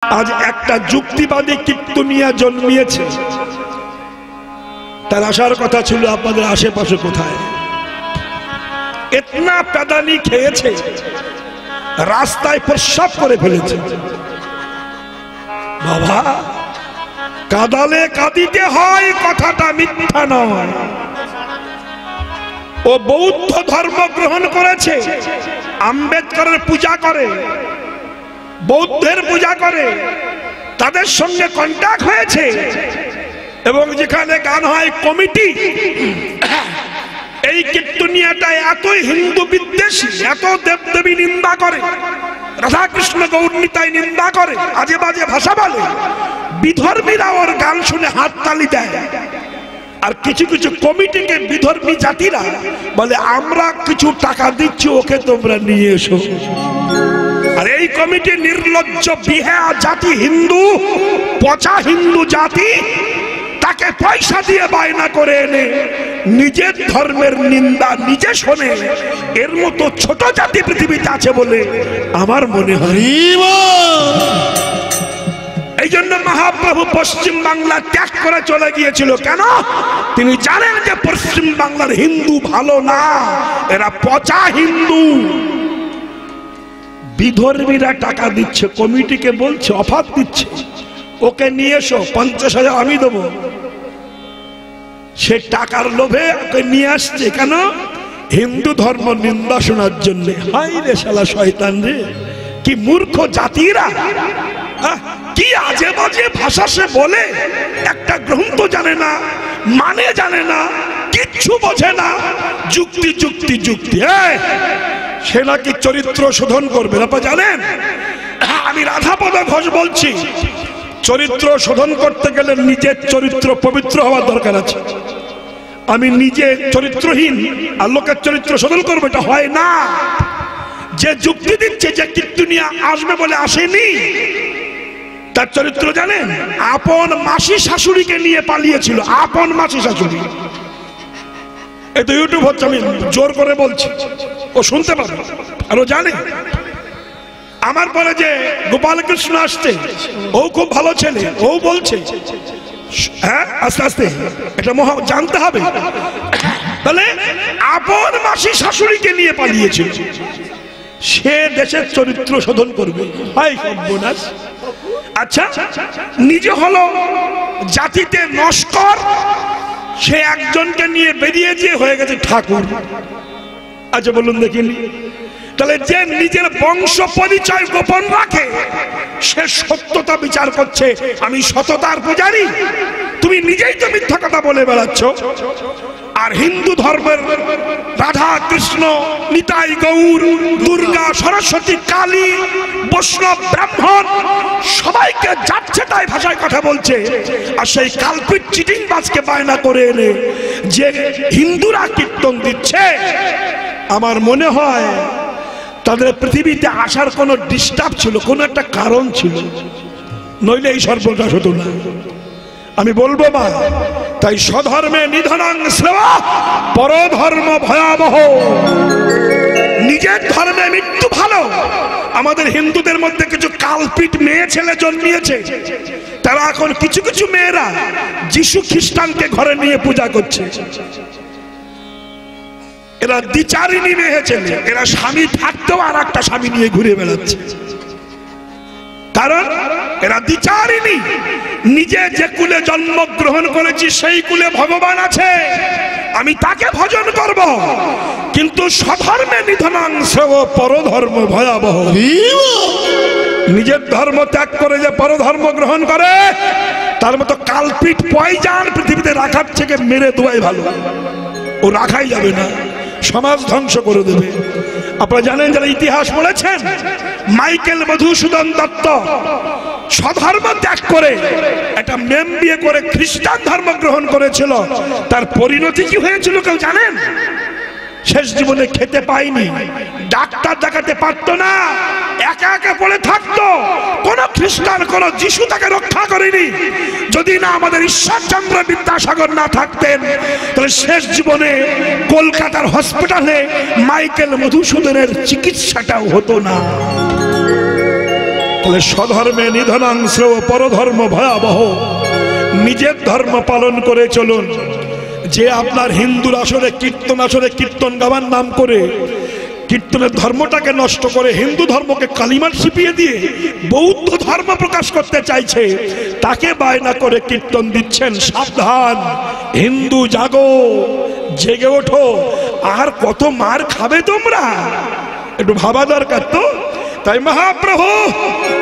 আজ একটা যুক্তিবাদী কীর্তনিয়া জন্মিয়েছে, তার আসার কথা ছিল আপনাদের আশেপাশে কোথায়। এতনা পেদানি খেয়েছে, রাস্তায় প্রস্রাব করে ফেলেছে। বাবা, কাদালে কাঁদিতে হয়, কথাটা মিথ্যা নয়। ও বৌদ্ধ ধর্ম গ্রহণ করেছে, আম্বেদকরের পূজা করে, বৌদ্ধের পূজা করে, তাদের সঙ্গে কন্ট্যাক্ট হয়েছে। এবং যেখানে গান হয় কমিটি, এই কীর্তনিয়াটা এতই হিন্দু বিদ্বেষী, এত দেবদেবী নিন্দা করে, রাধাকৃষ্ণ গৌরনীতাই নিন্দা করে, আজে বাজে ভাষা বলে, বিধর্মীরা ওর গান শুনে হাততালি দেয়। আর কিছু কিছু কমিটিকে বিধর্মী জাতিরা বলে আমরা কিছু টাকা দিচ্ছি, ওকে তোমরা নিয়ে এসো। আর এই কমিটি নির্লজ্জ বিহা জাতি, হিন্দু পচা হিন্দু জাতি, তাকে পয়সা দিয়ে বায়না করে এনে নিজের ধর্মের নিন্দা নিজে শোনে। এর মতো ছোট জাতি পৃথিবীতে আছে বলে আমার মনে হয়। এই জন্য মহাপ্রভু পশ্চিম বাংলা ত্যাগ করে চলে গিয়েছিল। কেন? তিনি জানেন যে পশ্চিম বাংলার হিন্দু ভালো না, এরা পচা হিন্দু। বিধর্মীরা টাকা দিচ্ছে, কমিটিকে বলছে, অফার দিচ্ছে, ওকে নিয়ে এসো, 50,000 আমি দেবো। সে টাকার লোভে ওকে নিয়ে আসছে। কেন? হিন্দু ধর্ম নিন্দা শোনার জন্য। হাই রে শালা শয়তান রে, কি মূর্খ জাতিরা, কি আজে বাজে ভাষা সে বলে। একটা গ্রন্থ জানে না, মানে জানে না, কিচ্ছু বোঝে না, যুক্তি যুক্তি যুক্তি। সে নাকি চরিত্র শোধন করবে। আপনারা জানেন, আমি রাধাপদ ঘোষ বলছি, চরিত্র শোধন করতে গেলে নিজের চরিত্র পবিত্র হওয়ার দরকার আছে। আমি নিজে চরিত্রহীন আর লোকের চরিত্র শোধন করবো, এটা হয় না। যে যুক্তি দিচ্ছে যে কীর্তনিয়া আসবে বলে আসেনি, তার চরিত্র জানেন? আপন মাসি শাশুড়িকে নিয়ে পালিয়েছিল, আপন মাসি শাশুড়ি। এই তো ইউটিউব হচ্ছে, আমি জোর করে বলছি, ও শুনতে পাবে আর ও জানে। আমার পরে যে গোপালকৃষ্ণ আসছে, ও খুব ভালো ছেলে, ও বলছে হ্যাঁ আস্তে আস্তে এটা জানতে হবে। তাহলে আপন মাসি শাশুড়িকে নিয়ে পালিয়েছিল, সে দেশের চরিত্র শোধন করবে। হাই সর্বনাশ। আচ্ছা, নিজে হলো জাতিতে নস্কর, সে একজনকে নিয়ে বেরিয়ে গিয়ে হয়ে গেছে ঠাকুর। আচ্ছা বলুন দেখিনি, তাহলে যে নিজের বংশ পরিচয় গোপন রাখে, সে সত্যতা বিচার করছে আমি সততার পূজারী। তুমি নিজেই তো মিথ্যা কথা বলে বেড়াচ্ছ। আর হিন্দু ধর্মের রাধা কৃষ্ণ নিতাই গৌর দুর্গা সরস্বতী কালী বৈষ্ণব ব্রাহ্মণ সবাইকে যাচ্ছে তাই ভাষায় কথা বলছে। আর সেই কালপিট চিটিংবাজকে বায়না করে এনে যে হিন্দুরা কীর্তন দিচ্ছে, আমার মনে হয় তাদের পৃথিবীতে আসার কোনো ডিস্টার্ব ছিল, কোনো একটা কারণ ছিল, নইলে এই সর্বনাশ হতো না। আমি বলবো মা, তাই স্বধর্মে নিধনাং শ্রেয়া, পরধর্ম ভয়াবহ। নিজের ধর্মে মৃত্যু ভালো। আমাদের হিন্দুদের মধ্যে কিছু কালপিট মেয়ে ছেলে জন্মিয়েছে, তারা এখন কিছু কিছু মেয়েরা যিশু খ্রিস্টানকে ঘরে নিয়ে পূজা করছে। এরা দ্বিচারিণী মেয়ে ছেলে, এরা স্বামী থাকতেও আর একটা স্বামী নিয়ে ঘুরে বেড়াচ্ছে। কারণ এরা দ্বিচারিণী। নিজে যে কুলে জন্মগ্রহণ করেছি সেই কুলে ভগবান আছে, আমি তাকে ভজন করব। কিন্তু স্বধর্মে নিধনাং শ্রেয়, পরধর্ম ভয়াবহ। নিজের ধর্ম ত্যাগ করে যে পরধর্ম গ্রহণ করে, তার মতো কালপিট পয়জান পৃথিবীতে রাখার থেকে মেরে দেওয়াই ভালো। ও রাখাই যাবে না, সমাজ ধ্বংস করে দেবে। আপনারা জানেন, যারা ইতিহাস পড়েছেন, মাইকেল মধুসূদন দত্ত স্বধর্ম ত্যাগ করে একটা মেম বিয়ে করে খ্রিস্টান ধর্ম গ্রহণ করেছিল। তার পরিণতি কি হয়েছিল কেউ জানেন? শেষ জীবনে খেতে পায়নি, ডাক্তার দেখাতে পারতো না, একা একা পড়ে থাকতো। কোন খ্রিস্টান, কোন যিশু তাকে রক্ষা করেনি। যদি না আমাদের ঈশ্বরচন্দ্র বিদ্যাসাগর না থাকতেন, তাহলে শেষ জীবনে কলকাতার তাহলে স্বধর্মে নিধনাংশ পরধর্ম ভয়াবহ। নিজের ধর্ম পালন করে চলুন। যে আপনার হিন্দুর আসরে কীর্তন গাবার নাম করে কীর্তনের ধর্মটাকে নষ্ট করে হিন্দু ধর্মকে কালিমার ছিপিয়ে দিয়ে বৌদ্ধ ধর্ম প্রকাশ করতে চাইছে, তাকে বায়না করে কীর্তন দিচ্ছেন। সাবধান, হিন্দু জাগো, জেগে ওঠো। আর কত মার খাবে তোমরা, একটু ভাবা দরকার তো। তাই মহাপ্রভু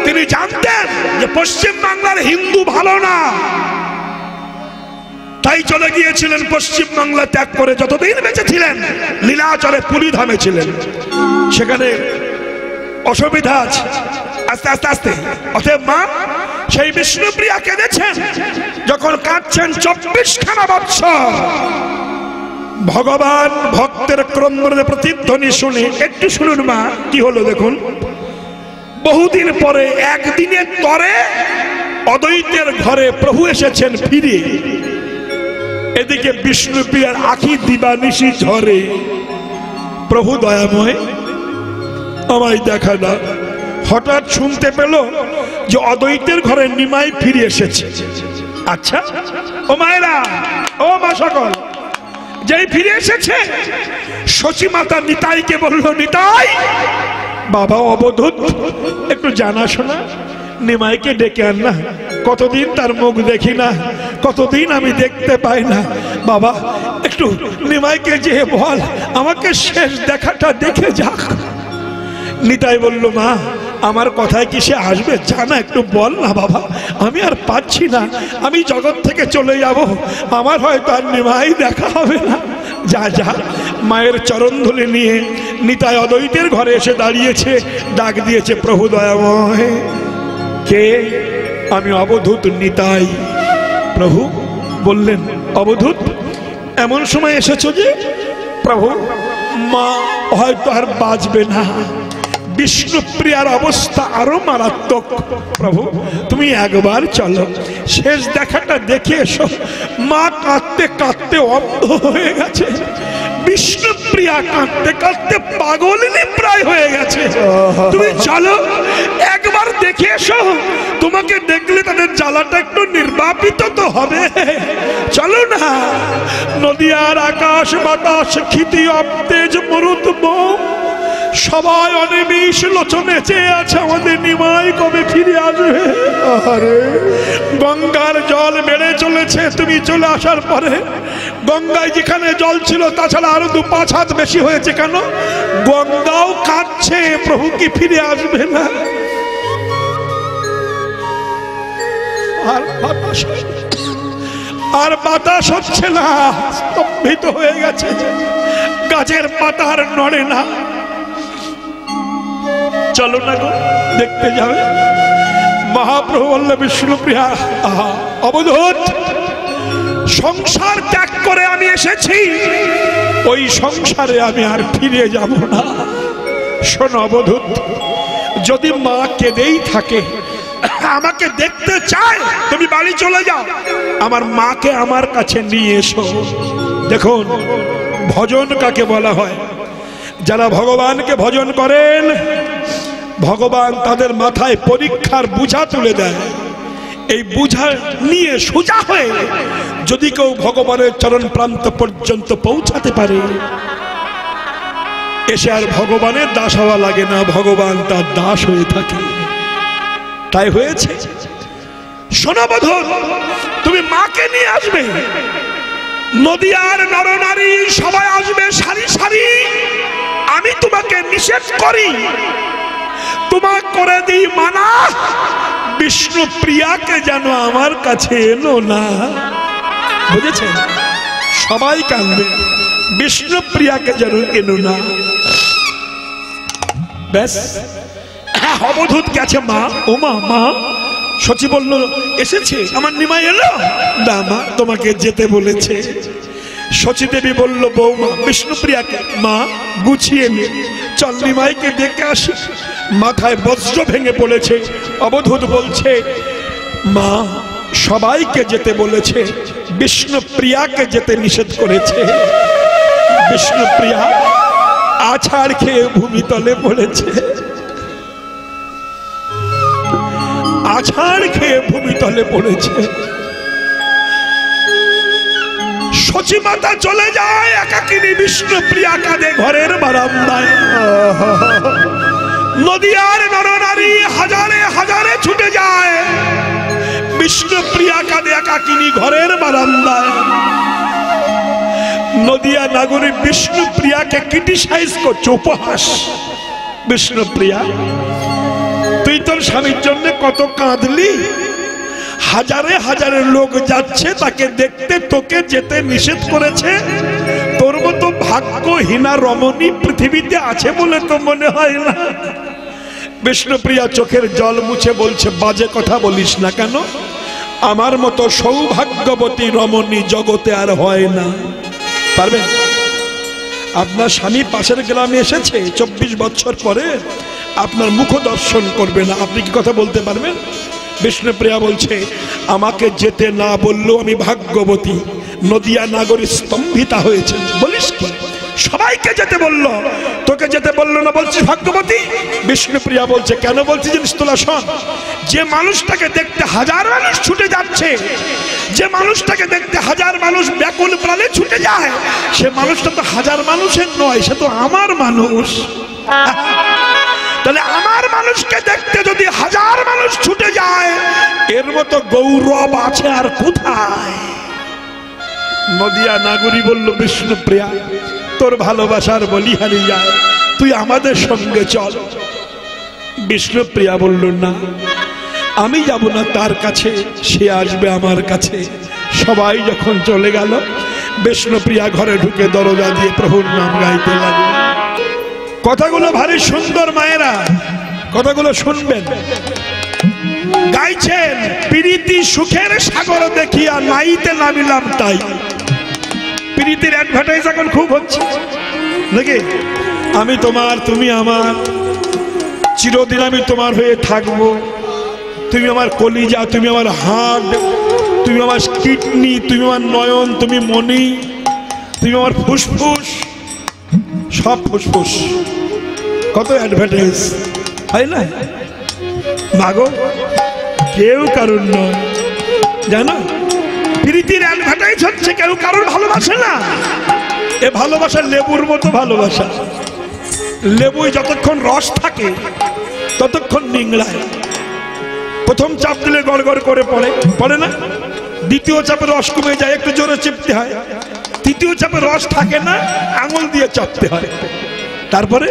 তিনি জানতেন যে পশ্চিম বাংলার হিন্দু ভালো না, তাই চলে গিয়েছিলেন পশ্চিম বাংলা ত্যাগ করে। যতদিন বেঁচে ছিলেন লীলাচলে পুরীধামে ছিলেন, সেখানে অসুবিধা আছে। আস্তে আস্তে আস্তে অতএব মা সেই বিষ্ণুপ্রিয়া কেঁদেছেন। যখন কাঁদছেন 24খানা বৎসর, ভগবান ভক্তের ক্রন্দনের প্রতিধ্বনি শুনে, একটু শুনুন মা কি হলো দেখুন। বহুদিন পরে একদিনের তরে অদ্বৈতের ঘরে প্রভু এসেছেন ফিরে। এদিকে বিষ্ণুপ্রিয়ার আখি দিবানিশি ঝরে। প্রভু দয়াময়, আমায় দেখা না। হঠাৎ শুনতে পেল যে অদ্বৈতের ঘরে নিমাই ফিরে এসেছে। আচ্ছা ও মায়েরা, ও মা সকল, যেই ফিরে এসেছে শচী মাতা নিতাইকে বলল, নিতাই বাবা অবধূত একটু জানাশোনা নিমাইকে ডেকে আন না। কতদিন তার মুখ দেখি না, কতদিন আমি দেখতে পাই না। বাবা একটু নিমাইকে যে বল আমাকে শেষ দেখাটা দেখে যাক। নিতাই বলল, মা আমার কথায় কি সে আসবে? জানা একটু বল না বাবা, আমি আর পাচ্ছি না, আমি জগৎ থেকে চলে যাব, আমার হয়তো আর নিমাই দেখা হবে না। যা যা। মায়ের চরণধুলি নিয়ে নিতাই অদ্বৈতের ঘরে এসে দাঁড়িয়েছে, ডাক দিয়েছে, প্রভু দয়াময়। কে? আমি অবধূত নিতাই। প্রভু বললেন, অবধূত এমন সময় এসেছো যে? প্রভু, মা হয়তো আর বাঁচবে না, বিষ্ণুপ্রিয়ার অবস্থা আরো মারাত্মক। প্রভু তুমি একবার চলো, শেষ দেখাটা দেখে এসো। মা কাঁদতে কাঁদতে অন্ধ হয়ে গেছে, বিষ্ণুপ্রিয়া কাঁদতে কাঁদতে পাগলিনী প্রায় হয়ে গেছে। তুমি চলো একবার দেখে এসো, তোমাকে দেখলে তাদের জ্বালাটা একটু নির্বাপিত তো হবে। চলো না। নদিয়ার আকাশ বাতাস ক্ষিতি অবতেজ মরুত বোম, সবাই অনিমিষ লোচনে চেয়ে আছে আমাদের নিমাই কবে ফিরে আসবে। আরে গঙ্গার জল বেড়ে চলেছে, তুমি চলে আসার পরে গঙ্গায় যেখানে জল ছিল তাছাড়া আরো 2-5 হাত বেশি হয়েছে। কেন? গঙ্গাও কাঁদছে, প্রভু কি ফিরে আসবে না? আর বাতাস হচ্ছে না, স্তম্ভিত হয়ে গেছে, গাছের পাতা আর নড়ে না। চলো না গো, দেখতে যাবে। মহাপ্রভু বলল, বিষ্ণুপ্রিয়া অবধূত, সংসার ত্যাগ করে আমি এসেছি, ওই সংসারে আমি আর ফিরে যাব না। শোনো অবধূত, যদি মা কেঁদেই থাকে, আমাকে দেখতে চায়, তুমি বাড়ি চলে যাও, আমার মাকে আমার কাছে নিয়ে এসো। দেখুন ভজন কাকে বলা হয়? যারা ভগবানকে ভজন করেন, ভগবান তাদের মাথায় পরীক্ষার বোঝা তুলে দেয়। এই বোঝা নিয়ে সোজা হয়ে যদি কেউ ভগবানের চরণ প্রান্ত পর্যন্ত পৌঁছাতে পারে, এসে আর ভগবানের দাস হওয়া লাগে না, ভগবান তার দাস হয়ে থাকে। তাই হয়েছে। শোনো বধূ, তুমি মাকে নিয়ে আসবে, নদিয়ার নরনারী সবাই আসবে সারি সারি। আমি তোমাকে নিষেধ করি, তোমার করে দিই মানা, বিষ্ণুপ্রিয়াকে যেন আমার কাছে এনো না। বুঝেছেন? সবাই কাঁদবে, বিষ্ণুপ্রিয়াকে যেন এনো না। ব্যাস। অবধূত গেছে মা। ও মা, মা। শচী বলল, এসেছে আমার নিমাই এলো না মা, তোমাকে যেতে বলেছে। শচী দেবী বলল, বৌমা বিষ্ণুপ্রিয়াকে, মা গুছিয়ে নে, চল নিমাইকে দেখে আসি। মাথায় বজ্র ভেঙে পড়েছে। অবধূত বলছে, মা সবাইকে যেতে বলেছে, বিষ্ণুপ্রিয়াকে যেতে নিষেধ করেছে। বিষ্ণুপ্রিয়া আছাড় খেয়ে ভূমিতলে পড়েছে। আছাড় খেয়ে ভূমিতলে পড়েছে। সচিমাতা চলে যায়, একাকিনী বিষ্ণুপ্রিয়া কাঁদে ঘরের বারান্দায়। নদিয়ার নরনারী হাজারে হাজারে ছুটে যায়, বিষ্ণুপ্রিয়া কাঁদে একাকিনী ঘরের বারান্দায়। নদিয়া নাগরী বিষ্ণুপ্রিয়াকে ক্রিটিসাইজ করছে, উপহাস। বিষ্ণুপ্রিয়া, তুই তোর স্বামীর জন্য কত কাঁদলি, হাজারে হাজারে লোক যাচ্ছে তাকে দেখতে, তোকে যেতে নিষেধ করেছে। তোর মতো ভাগ্যহীনা রমণী পৃথিবীতে আছে বলে তো মনে হয় না। বিষ্ণুপ্রিয়া চোখের জল মুছে বলছে, বাজে কথা বলিস না কেন, আমার মতো সৌভাগ্যবতী রমণী জগতে আর হয় না। পারবেন? আপনার স্বামী পাশের গ্রামে এসেছে, 24 বছর পরে আপনার মুখ দর্শন করবে না, আপনি কি কথা বলতে পারবেন? বিষ্ণুপ্রিয়া বলছে, আমাকে যেতে না বললেও আমি ভাগ্যবতী। নদিয়া নাগরী স্তম্ভিতা হয়েছে। বলিস কি, সবাইকে যেতে বললো, তোকে যেতে বললো না, বলছিস ভাগ্যবতী? বিষ্ণুপ্রিয়া বলছে, কেন বলছি জিনিস তোলা শোন। যে মানুষটাকে দেখতে হাজার মানুষ ছুটে যাচ্ছে, যে মানুষটাকে দেখতে হাজার মানুষ ব্যাকুল প্রাণে ছুটে যায়, সে মানুষটা তো হাজার মানুষের নয়, সে তো আমার মানুষ। তাহলে আমার মানুষকে দেখতে যদি হাজার মানুষ ছুটে যায়, এর মতো গৌরব আছে আর কোথায়? নদিয়া নাগরী বলল, বিষ্ণুপ্রিয়া, তোর ভালোবাসার বলিহারি যায়, তুই আমাদের সঙ্গে চল। বিষ্ণুপ্রিয়া বলল, না, আমি যাব না তার কাছে, সে আসবে আমার কাছে। সবাই যখন চলে গেল, বিষ্ণুপ্রিয়া ঘরে ঢুকে দরজা দিয়ে প্রভুর নাম গাইতে লাগলো। কথাগুলো ভারী সুন্দর মায়েরা, কথাগুলো শুনবেন। গাইছেন, প্রীতি সুখের সাগর দেখিয়া নাইতে নামিলাম তাই। প্রীতির অ্যাডভার্টাইজ এখন খুব হচ্ছে নাকি? আমি তোমার, তুমি আমার, চিরদিন আমি তোমার হয়ে থাকবো। তুমি আমার কলিজা, তুমি আমার হাড়, তুমি আমার কিডনি, তুমি আমার নয়ন, তুমি মনি, তুমি আমার ফুসফুস, সব ফুসফুস। কত অ্যাডভার্টাইজ হয় না? মাগো, কেউ কারণ নয়, জানো? প্রীতির অ্যাডভার্টাইজ হচ্ছে, কেউ কারোর ভালোবাসে না। এ ভালোবাসা লেবুর মতো ভালোবাসা। লেবুয় যতক্ষণ রস থাকে ততক্ষণ নিংড়ায়। প্রথম চাপ দিলে গড় গড় করে পড়ে, পড়ে না? দ্বিতীয় চাপে রস কমে যায়, একটু জোরে চিপতে হয়। তৃতীয় চাপে রস থাকে না, আঙুল দিয়ে চাপতে হয়। তারপরে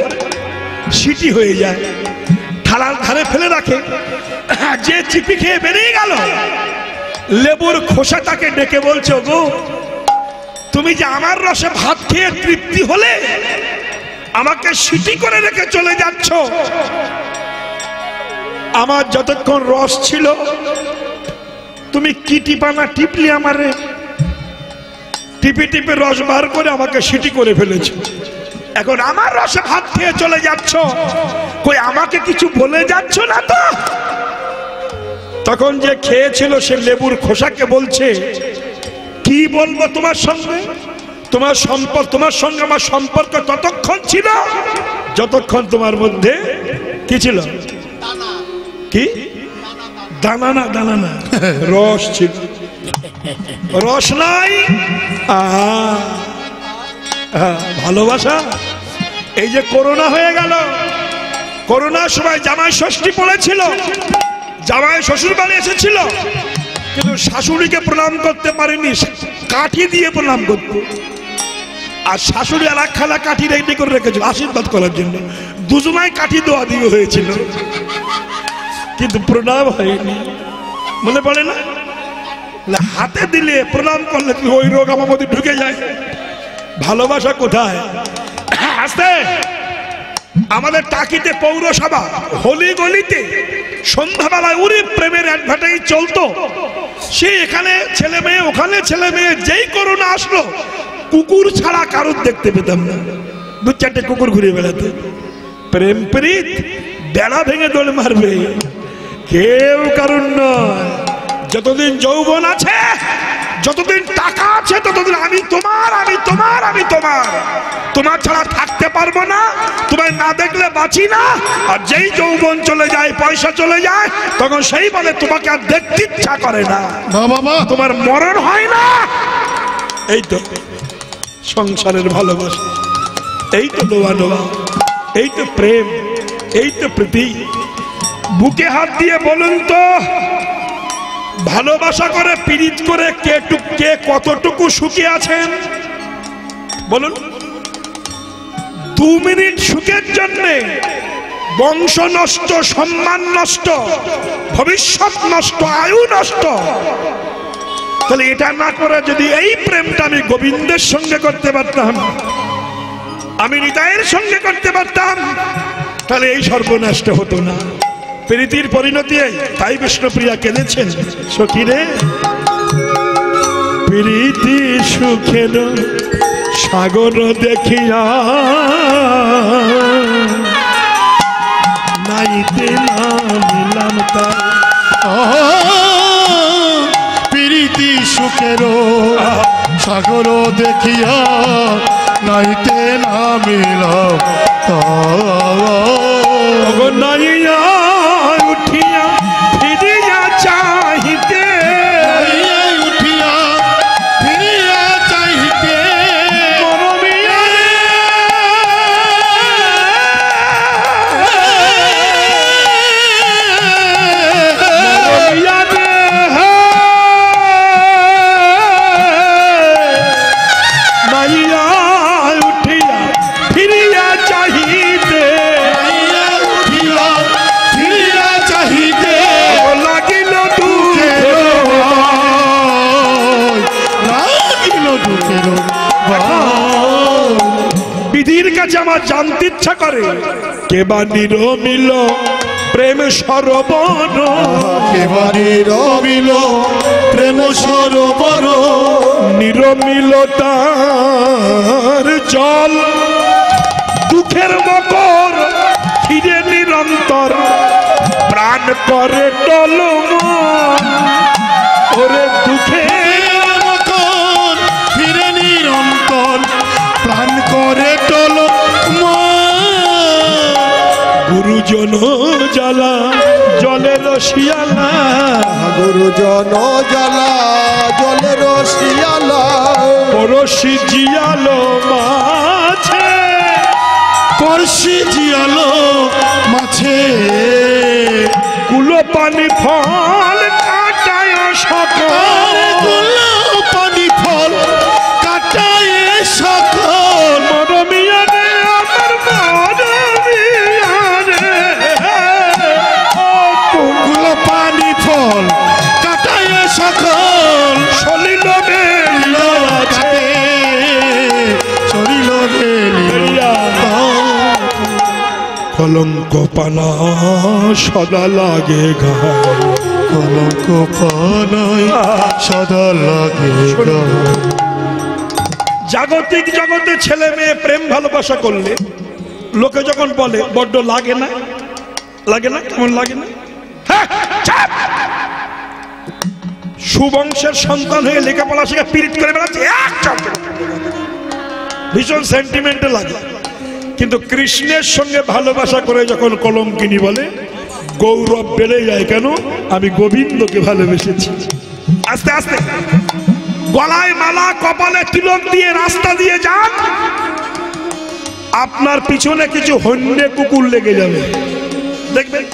সিটি হয়ে যায়, থালার ধারে ফেলে রাখে। যে চিপি খেয়ে বেরিয়ে গেল, লেবুর খোসা তাকে ডেকে বলছে, গো, তুমি যে আমার রসে ভাত খেয়ে তৃপ্তি হলে, আমাকে সিটি করে রেখে চলে যাচ্ছ। আমার যতক্ষণ রস ছিল তুমি কি টিপানা টিপলি, আমারে টিপে টিপে রস বার করে আমাকে সিটি করে ফেলেছ। এখন আমার রসে ভাত খেয়ে চলে যাচ্ছ, কই আমাকে কিছু বলে যাচ্ছ না তো? তখন যে খেয়েছিল সে লেবুর খোসাকে বলছে, কি বলবো তোমার সঙ্গে? তোমার সঙ্গে আমার সম্পর্ক ততক্ষণ ছিল যতক্ষণ তোমার মধ্যে কি ছিল? কি দানা না, দানা না, রস ছিল। রস নাই, ভালোবাসা। এই যে করোনা হয়ে গেল, করোনার সময় জামাই ষষ্ঠী পড়েছিল, জামাই শ্বশুর বাড়ি এসেছিল, কিন্তু শাশুড়িকে প্রণাম করতে পারেনি, কাঠি দিয়ে প্রণাম করত। আর শাশুড়ি আর একখানা কাঠি রেডি করে রেখেছিল আশীর্বাদ করার জন্য। দুজনায় কাঠি দেওয়া দিয়ে হয়েছিল, কিন্তু প্রণাম হয়নি। মনে পড়ে না? হাতে দিলে প্রণাম করলে কি ওই রোগ আমার মধ্যে ঢুকে যায়? ভালোবাসা কোথায়? আসতে আমাদের টাকিতে পৌরসভা হোলি গলিতে সন্ধ্যাবেলায় উড়ি প্রেমের অ্যাডভার্টাইজ চলতো। সে এখানে ছেলে মেয়ে, ওখানে ছেলে মেয়ে। যেই করোনা আসলো, কুকুর ছাড়া কারোর দেখতে পেতাম না। দু চারটে কুকুর ঘুরে বেড়াতে। প্রেম প্রীত বেড়া ভেঙে দোল মারবে, কেউ কারণ নয়। যতদিন যৌবন আছে যতদিন টাকা আছে ততদিন আমি তোমার, আমি তোমার, আমি তোমার, তোমার ছাড়া থাকতে পারবো না, তোমায় না দেখলে বাঁচি না। আর যেই যৌবন চলে যায়, পয়সা চলে যায়, তখন সেই বলে তোমাকে আর দেখতে ইচ্ছা করে না, তোমার মরণ হয় না। এই তো সংসারের ভালোবাসা, এই তো নোয়া নোয়া, এই তো প্রেম, এই তো প্রীতি। বুকে হাত দিয়ে বলুন তো, ভালোবাসা করে পীড়িত করে কে কতটুকু সুখী আছেন বলুন? 2 মিনিট সুখের জন্য বংশ নষ্ট, সম্মান নষ্ট, ভবিষ্যৎ নষ্ট, আয়ু নষ্ট। তাহলে এটা না করে যদি এই প্রেমটা আমি গোবিন্দের সঙ্গে করতে পারতাম, আমি নিতাইয়ের সঙ্গে করতে পারতাম, তাহলে এই সর্বনাশটা হতো না। প্রীতির পরিণতি, তাই বিষ্ণুপ্রিয়া কেঁদেছেন, সখী রে প্রীতি সুখের সাগর দেখিয়া নাইতে নামিলাম তার। প্রীতি সুখের সাগর দেখিয়া নাইতে নামিলাম তার। নাইয়া উঠিয়া ফিরিয়া চাহিতে, উঠিয়া ফিরিয়া চাহিতে মরমিয়া রে, নাইয়া উঠিয়া ফিরিয়া চাহিতে, বিধির কাছে আমার জানতে ইচ্ছা করে কেবা নিরমিল প্রেম সরোবর, কেবা নিরমিল প্রেম সরোবর, নিরমিলতার জল দুঃখের মকর ফিরে নিরন্তর, প্রাণ করে টলমন ওরে দুঃখের মকর ফিরে নিরন্তর, প্রাণ করে গুরুজন জ্বালা জলের শিয়ালা, গুরুজন জ্বালা জলের শিয়ালা, পরশি জিয়ালো মাছে, পরশি জিয়ালো মাছে, কুলো পানি ফল কাটায় সকল, কুলো পানি ফল কাটায় সকল, মরমিয়া রে আমার মরমিয়া রে, কুলো পানি ফল কাটায় সকল, সলিল বেলিয়া আছে, সলিল বেলিয়া কলঙ্ক পানা সদা লাগে গায়, কলঙ্ক পানায় সদা লাগে গায়। জাগতিক জগতে ছেলে মেয়ে প্রেম ভালোবাসা করলে লোকে যখন বলে বড্ড লাগে না, লাগে না, কেমন লাগে না, সুবংশের সন্তান হয়ে লেখাপড়া শিখে পীড়িত করে বেড়াচ্ছে, ভীষণ সেন্টিমেন্টে লাগে। কিন্তু কৃষ্ণের সঙ্গে ভালোবাসা করে যখন কলঙ্কিনী বলে, গৌরব বেড়ে যায়, কেন? আমি গোবিন্দকে ভালোবেসেছি। আস্তে আস্তে গলায় মালা, কপালে তিলক দিয়ে রাস্তা দিয়ে যান, আপনার পিছনে কিছু হন্যে কুকুর লেগে যাবে, দেখবেন।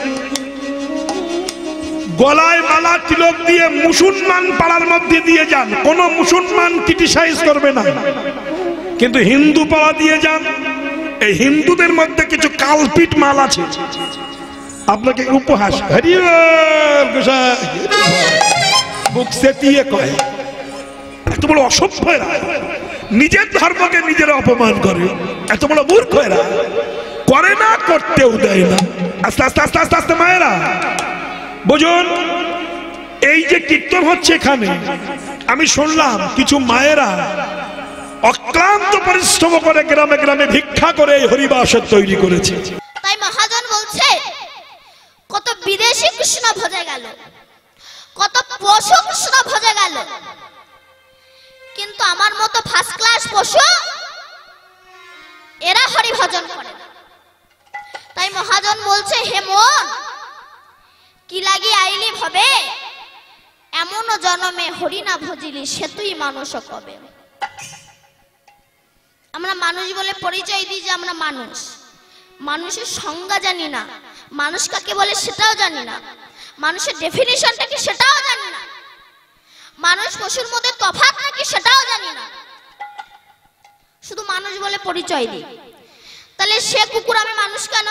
গলায় মালা তিলক দিয়ে মুসলমান পাড়ার মধ্যে দিয়ে যান, কোন মুসলমান ক্রিটিসাইজ করবে না। কিন্তু হিন্দু পাড়া দিয়ে যান, এই হিন্দুদের মধ্যে কিছু কালপিট মাল আছে, আপনাকে উপহাস বুক সেটিয়ে কয়, এত বড় অসভ্য এরা, নিজের ধর্মকে নিজেরা অপমান করে, এত বড় মূর্খ এরা, করে না, করতেও দেয় না। আস্তে আস্তে আস্তে আস্তে আস্তে মায়েরা বুঝুন, এই যে কীর্তন হচ্ছে এখানে, আমি শুনলাম কিছু মায়েরা অক্লান্ত পরিশ্রম করে গ্রামে গ্রামে ভিক্ষা করে এই হরিবাসর তৈরি করেছে। তাই মহাজন বলছে, কত বিদেশি কৃষ্ণ ভজে গেল, কত পশু কৃষ্ণ ভজে গেল, আমার মতো ফার্স্ট ক্লাস পশু এরা হরি ভজন করে না। তাই মহাজন বলছে, হে মন কি লাগি আইলি ভবে, এমন জনমে হরি না ভজিলি সে তুই মানুষ কবে। আমরা মানুষ বলে পরিচয় দিই যে আমরা মানুষ, মানুষের সংজ্ঞা জানি না, মানুষ কাকে বলে সেটাও জানি না, মানুষের ডেফিনিশনটা কি সেটাও জানি না, মানুষ পশুর মধ্যে তফাৎ নাকি সেটাও জানি না, শুধু মানুষ বলে পরিচয় দিই। তাহলে সে কুকুর, আমি মানুষ কেন?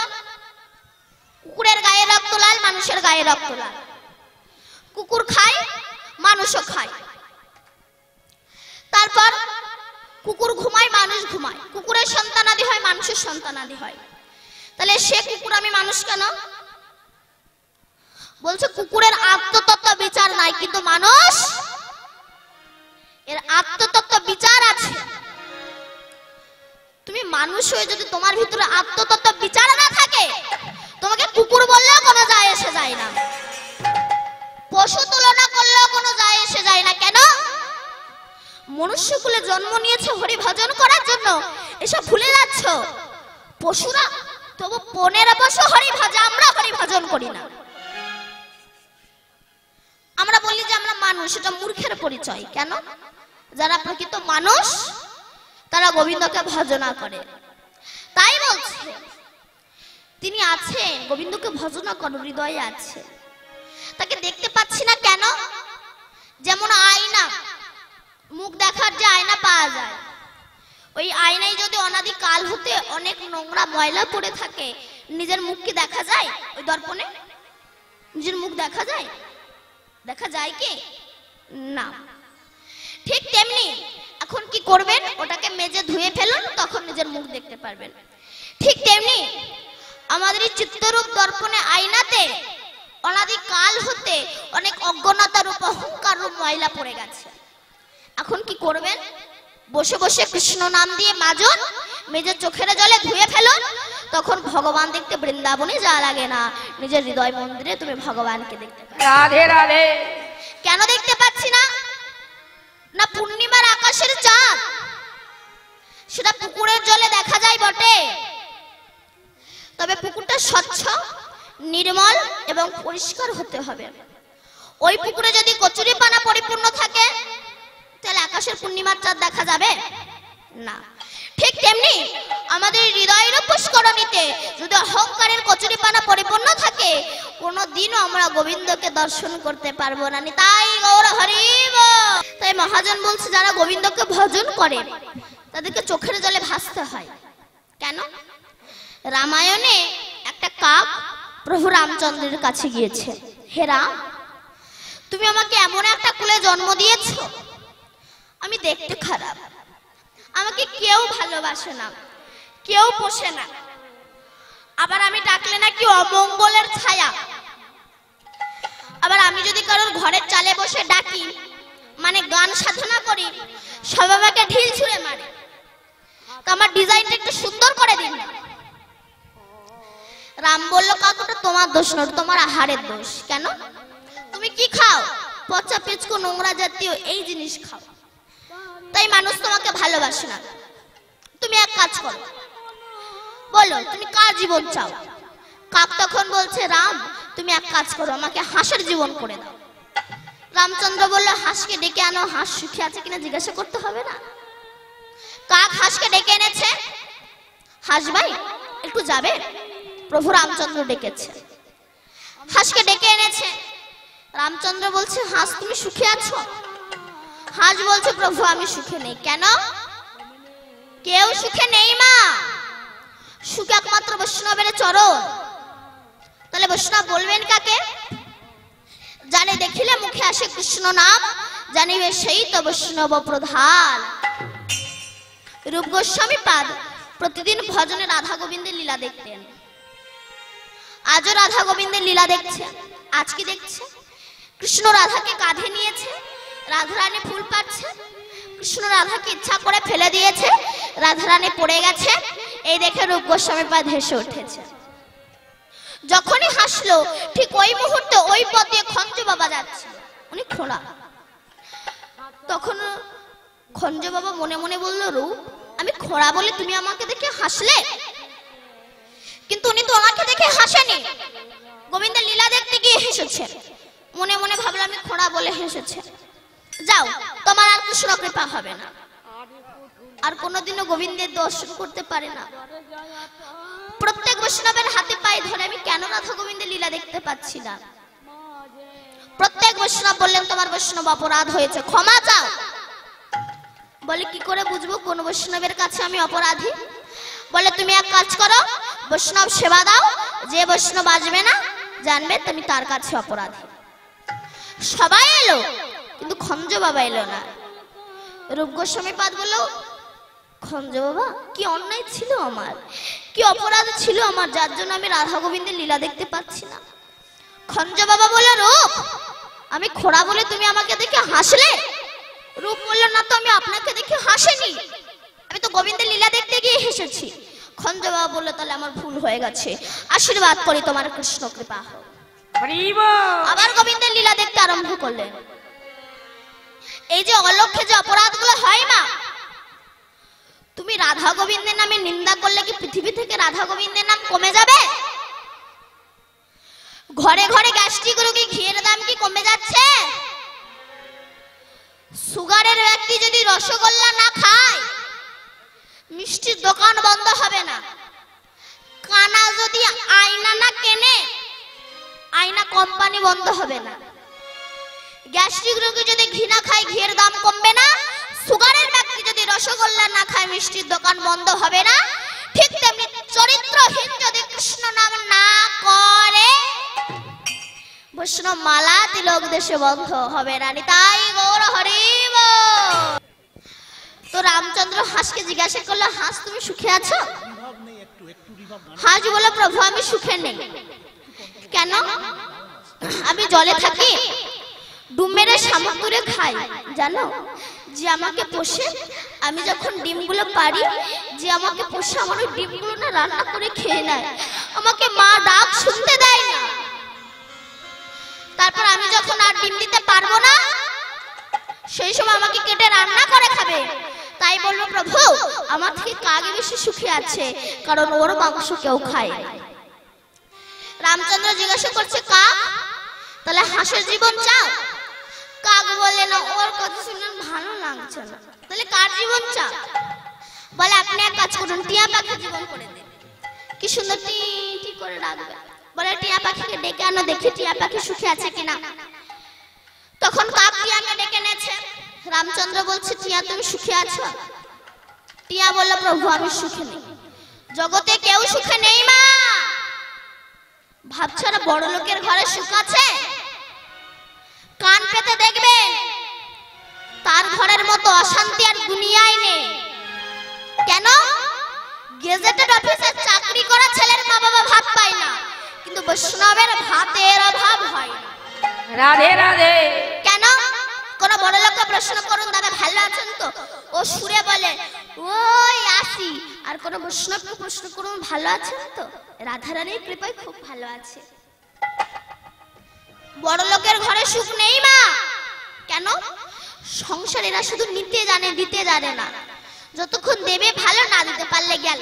কুকুরের গায়ে রক্ত লাল, মানুষের গায়ে রক্ত লাল। কুকুর খায়, মানুষও খায়। তারপর কুকুর ঘুমায়, মানুষ ঘুমায়। কুকুরের সন্তানাদি হয়, মানুষের সন্তানাদি হয়। তাহলে সে কুকুর, আমি মানুষ কেন? বলছে কুকুরের আত্মতত্ত্ব বিচার নাই, কিন্তু মানুষ এর আত্মতত্ত্ব বিচার আছে। তুমি মানুষ হয়ে যদি তোমার ভিতরে আত্মতত্ত্ব বিচার না থাকে, তোমাকে কুকুর বললেও কোনো যায় এসে যায় না, পশু তুলনা করলেও কোনো যায় এসে যায় না। কেন? মনুষ্যকুলে জন্ম নিয়েছে হরি ভজন করার জন্য, এসব ভুলে যাচ্ছ। পশুরা তবু 15 বছর হরি ভজন, আমরা হরি ভজন করি না। আমরা বলি যে আমরা মানুষ, এটা মূর্খের পরিচয়। কেন? যারা প্রকৃত মানুষ তারা গোবিন্দকে ভজনা করে। তাই বলছে তিনি আছে, গোবিন্দকে ভজনা করো, হৃদয়ে আছে। তাকে দেখতে পাচ্ছি না কেন? যেমন আয়না, মুখ দেখার যে আয়না পাওয়া যায়, ওই আয়নায় যদি অনাদি কাল হতে অনেক নোংরা ময়লা পড়ে থাকে, নিজের মুখ কি দেখা যায়? ওই দর্পণে নিজের মুখ দেখা যায়? দেখা যায় কি না? ঠিক তেমনি এখন কি করবেন? ওটাকে মেজে ধুয়ে ফেলুন, তখন নিজের মুখ দেখতে পারবেন। ঠিক তেমনি আমাদের চিত্তরূপ দর্পণে আয়নাতে অনাদি কাল হতে অনেক অজ্ঞানতা রূপ, অহংকার রূপ ময়লা পড়ে গেছে। এখন কি করবেন? বসে বসে কৃষ্ণ নাম দিয়ে মাজুন, মেজে চোখের জলে ধুয়ে ফেলুন, তখন ভগবান দেখতে বৃন্দাবনে যা লাগে না, নিজের হৃদয় মন্দিরে তুমি ভগবানকে দেখতে পাবে। রাধে রাধে। কেন দেখতে পাচ্ছি না? না পূর্ণিমার আকাশের চাঁদ, সেটা পুকুরের জলে দেখা যায় বটে, তবে পুকুরটা স্বচ্ছ, নির্মল এবং পরিষ্কার হতে হবে। ওই পুকুরে যদি কচুরি পানা পরিপূর্ণ থাকে, তাহলে আকাশের পূর্ণিমার চাঁদ দেখা যাবে না। ঠিক তেমনি আমাদের হৃদয়ের পুষ্করণীতে যদি অহংকারের কচুরি পানা পরিপূর্ণ থাকে, কোনোদিনও আমরা গোবিন্দকে দর্শন করতে পারবো না। তাই গৌর হরিব। তাই মহাজন বলছে যারা গোবিন্দকে ভজন করে তাদেরকে চোখের জলে ভাসতে হয়। কেন? রামায়ণে একটা কাক প্রভু রামচন্দ্রের কাছে গিয়েছে, হে রাম, তুমি আমাকে এমন একটা কুলে জন্ম দিয়েছো, আমি দেখতে খারাপ, আমাকে কেউ ভালোবাসে না, কেউ পোষে না, আবার আমি ডাকলে নাকি অমঙ্গলের ছায়া, আবার আমি যদি কারোর ঘরের চালে বসে ডাকি, মানে গান সাধনা করি, সব আমাকে ঢিল ছুঁড়ে মারে, তো আমার ডিজাইনটা একটু সুন্দর করে দিন। রাম বলল, কাকুটা তোমার দোষ নয়, তোমার আহারের দোষ। কেন? তুমি কি খাও? পচা পেঁচকো নোংরা জাতীয় এই জিনিস খাও, তাই মানুষ তোমাকে ভালোবাসে না। তুমি এক কাজ করো, বলো তুমি কার জীবন চাও? কাক তখন বলছে, রাম তুমি এক কাজ করো, আমাকে হাঁসের জীবন করে দাও। রামচন্দ্র বলল, হাঁসকে ডেকে আনো, হাঁস সুখে আছে কিনা জিজ্ঞাসা করতে হবে না? কাক হাঁসকে ডেকে এনেছে। হাঁস ভাই একটু যাবে? প্রভু রামচন্দ্র ডেকেছে, হাঁসকে ডেকে এনেছে। রামচন্দ্র বলছে, হাঁস তুমি সুখে আছো? হাঁস বলছে, প্রভু আমি সুখে নেই। কেন? কেউ সুখে নেই মা, সুখে একমাত্র বৈষ্ণবের চরণ। তাহলে বৈষ্ণব বলবেন কাকে? জানে দেখিলে মুখে আসে কৃষ্ণ নাম, জানিবে সেই তো বৈষ্ণব প্রধান। রূপ গোস্বামী পাদ প্রতিদিন ভজনে রাধা গোবিন্দের লীলা দেখতেন। আজও রাধা গোবিন্দের লীলা দেখছে। আজ কি দেখছে? কৃষ্ণ রাধাকে কাঁধে নিয়েছে, রাধারানী ফুল পাচ্ছে, কৃষ্ণ রাধাকে ইচ্ছা করে ফেলে দিয়েছে, রাধারানী পড়ে গেছে, এই দেখে রূপ গোস্বামী পাদ হেসে উঠেছে। যখনই হাসলো ঠিক ওই মুহূর্তে ওই পথ দিয়ে খঞ্জ বাবা যাচ্ছে, উনি খোলা। তখন খঞ্জ বাবা মনে মনে বলল, রূপ আমি খোড়া বলে তুমি আমাকে দেখে হাসলে, কিন্তু উনি তো আমাকে দেখে হাসেনি, গোবিন্দের লীলা দেখতে গিয়ে হেসেছে। মনে মনে ভাবলাম আমি খোড়া বলে হেসেছে, যাও তোমার আর কৃষ্ণ কৃপা হবে না, আর কোনোদিনও গোবিন্দের দর্শন করতে পারে না। প্রত্যেক বৈষ্ণবের হাতে পায়ে ধরে আমি কেন রাধা গোবিন্দের লীলা দেখতে পাচ্ছি না? প্রত্যেক বৈষ্ণব বললেন তোমার বৈষ্ণব অপরাধ হয়েছে, ক্ষমা চাও। বলে কি করে বুঝবো কোন বৈষ্ণবের কাছে আমি অপরাধী? বলে তুমি এক কাজ করো, বৈষ্ণব সেবা দাও, যে বৈষ্ণব আসবে না জানবে তুমি তার কাছে অপরাধী। সবাই এলো, কিন্তু খঞ্জ বাবা এলো না। রূপ গোস্বামী পাদ বলল, খঞ্জ বাবা কি অন্যায় ছিল আমার, কি অপরাধ ছিল আমার, যার জন্য আমি রাধা গোবিন্দের লীলা দেখতে পাচ্ছি না। খঞ্জ বাবা বলল, রূপ আমি খোড়া বলে তুমি আমাকে দেখে হাসলে? রূপ বলল, না তো আমি আপনাকে দেখে হাসিনি, আমি তো গোবিন্দের লীলা দেখতে গিয়ে হেসেছি। খঞ্জ বাবা বলল, তাহলে আমার ভুল হয়ে গেছে, আশীর্বাদ করি তোমার কৃষ্ণ কৃপা হোক। আবার গোবিন্দের লীলা দেখতে আরম্ভ করলেন। এই যে অলক্ষ্যে যে অপরাধগুলো হয় না, তুমি রাধা গোবিন্দের নামে নিন্দা করলে কি পৃথিবী থেকে রাধা গোবিন্দের নাম কমে যাবে? ঘরে ঘরে গ্যাস্ট্রিক রোগী ঘিয়ের দাম কি কমে যাচ্ছে? সুগারের ব্যক্তি যদি রসগোল্লা না খায়, মিষ্টির দোকান বন্ধ হবে না। কানা যদি আয়না না কেনে, আয়না কোম্পানি বন্ধ হবে না। গ্যাস্ট্রিক রোগী যদি ঘি না খায়, ঘিয়ের দাম কমবে না। সুগারের ব্যক্তি যদি রসগোল্লা না খায়, মিষ্টির দোকান বন্ধ হবে না। ঠিক তেমনি চরিত্রহীন যদি কৃষ্ণ নাম না করে, বৈষ্ণব মালা তিলক দেশে বন্ধ হবে না। তাই গৌর হরিব। তো রামচন্দ্র হাঁসকে জিজ্ঞাসা করলো, হাঁস তুমি সুখে আছো? হাঁস বলে, প্রভু আমি সুখে নেই। কেন? আমি জলে থাকি, ডুব মেরে শামুক তুলে খাই। জানো, যে আমাকে পোষে, আমি যখন ডিমগুলো পারি, যে আমাকে পোষে আমার ওই ডিমগুলো না রান্না করে খেয়ে নেয়, আমাকে মা ডাক শুনতে দেয় না। তারপর আমি যখন আর ডিম দিতে পারবো না, সেই সময় আমাকে কেটে রান্না করে খাবে। তাই বলবো, প্রভু আমার থেকে কাক বেশি সুখী আছে, কারণ ওর মাংস কেউ খায়। রামচন্দ্র জিজ্ঞাসা করছে, কাক তাহলে হাঁসের জীবন চাও? কাক বলে, না, ওর কথা শুনে ভালো লাগছে না। তাহলে কার জীবন চাও? বলে, আপনি এক কাজ করুন, টিয়া পাখির জীবন করে দেন। কি সুন্দর টি টি করে রাখবে। বলে, টিয়া পাখিকে ডেকে আনো, দেখি টিয়া পাখি সুখে আছে কিনা। তখন কাক টিয়াকে ডেকে এনেছে। রামচন্দ্র বলছে, টিয়া তুমি সুখে আছো? টিয়া বলল, প্রভু আমি সুখে নেই, জগতে কেউ সুখে নেই মা। ভাবছো না বড় লোকের ঘরে সুখ আছে? কান পেতে দেখবেন, তার ঘরের মতো অশান্তি আর দুনিয়ায় নেই। কেন? গেজেটেড অফিসে চাকরি করা ছেলের মা বাবা ভাত পায় না, কিন্তু বৈষ্ণবের ভাতের অভাব হয় না। রাধে রাধে। কেন? কোন বড় লোককে প্রশ্ন করুন, দাদা ভালো আছেন তো? ও সুরে বলে, ওই আসি। আর কোন বৈষ্ণবকে প্রশ্ন করুন, ভালো আছেন তো? রাধারানীর কৃপায় খুব ভালো আছে। বড় লোকের ঘরে সুখ নেই মা। কেন? সংসারেরা শুধু নিতে জানে, দিতে জানে না। যতক্ষণ দেবে ভালো, না দিতে পারলে গেল।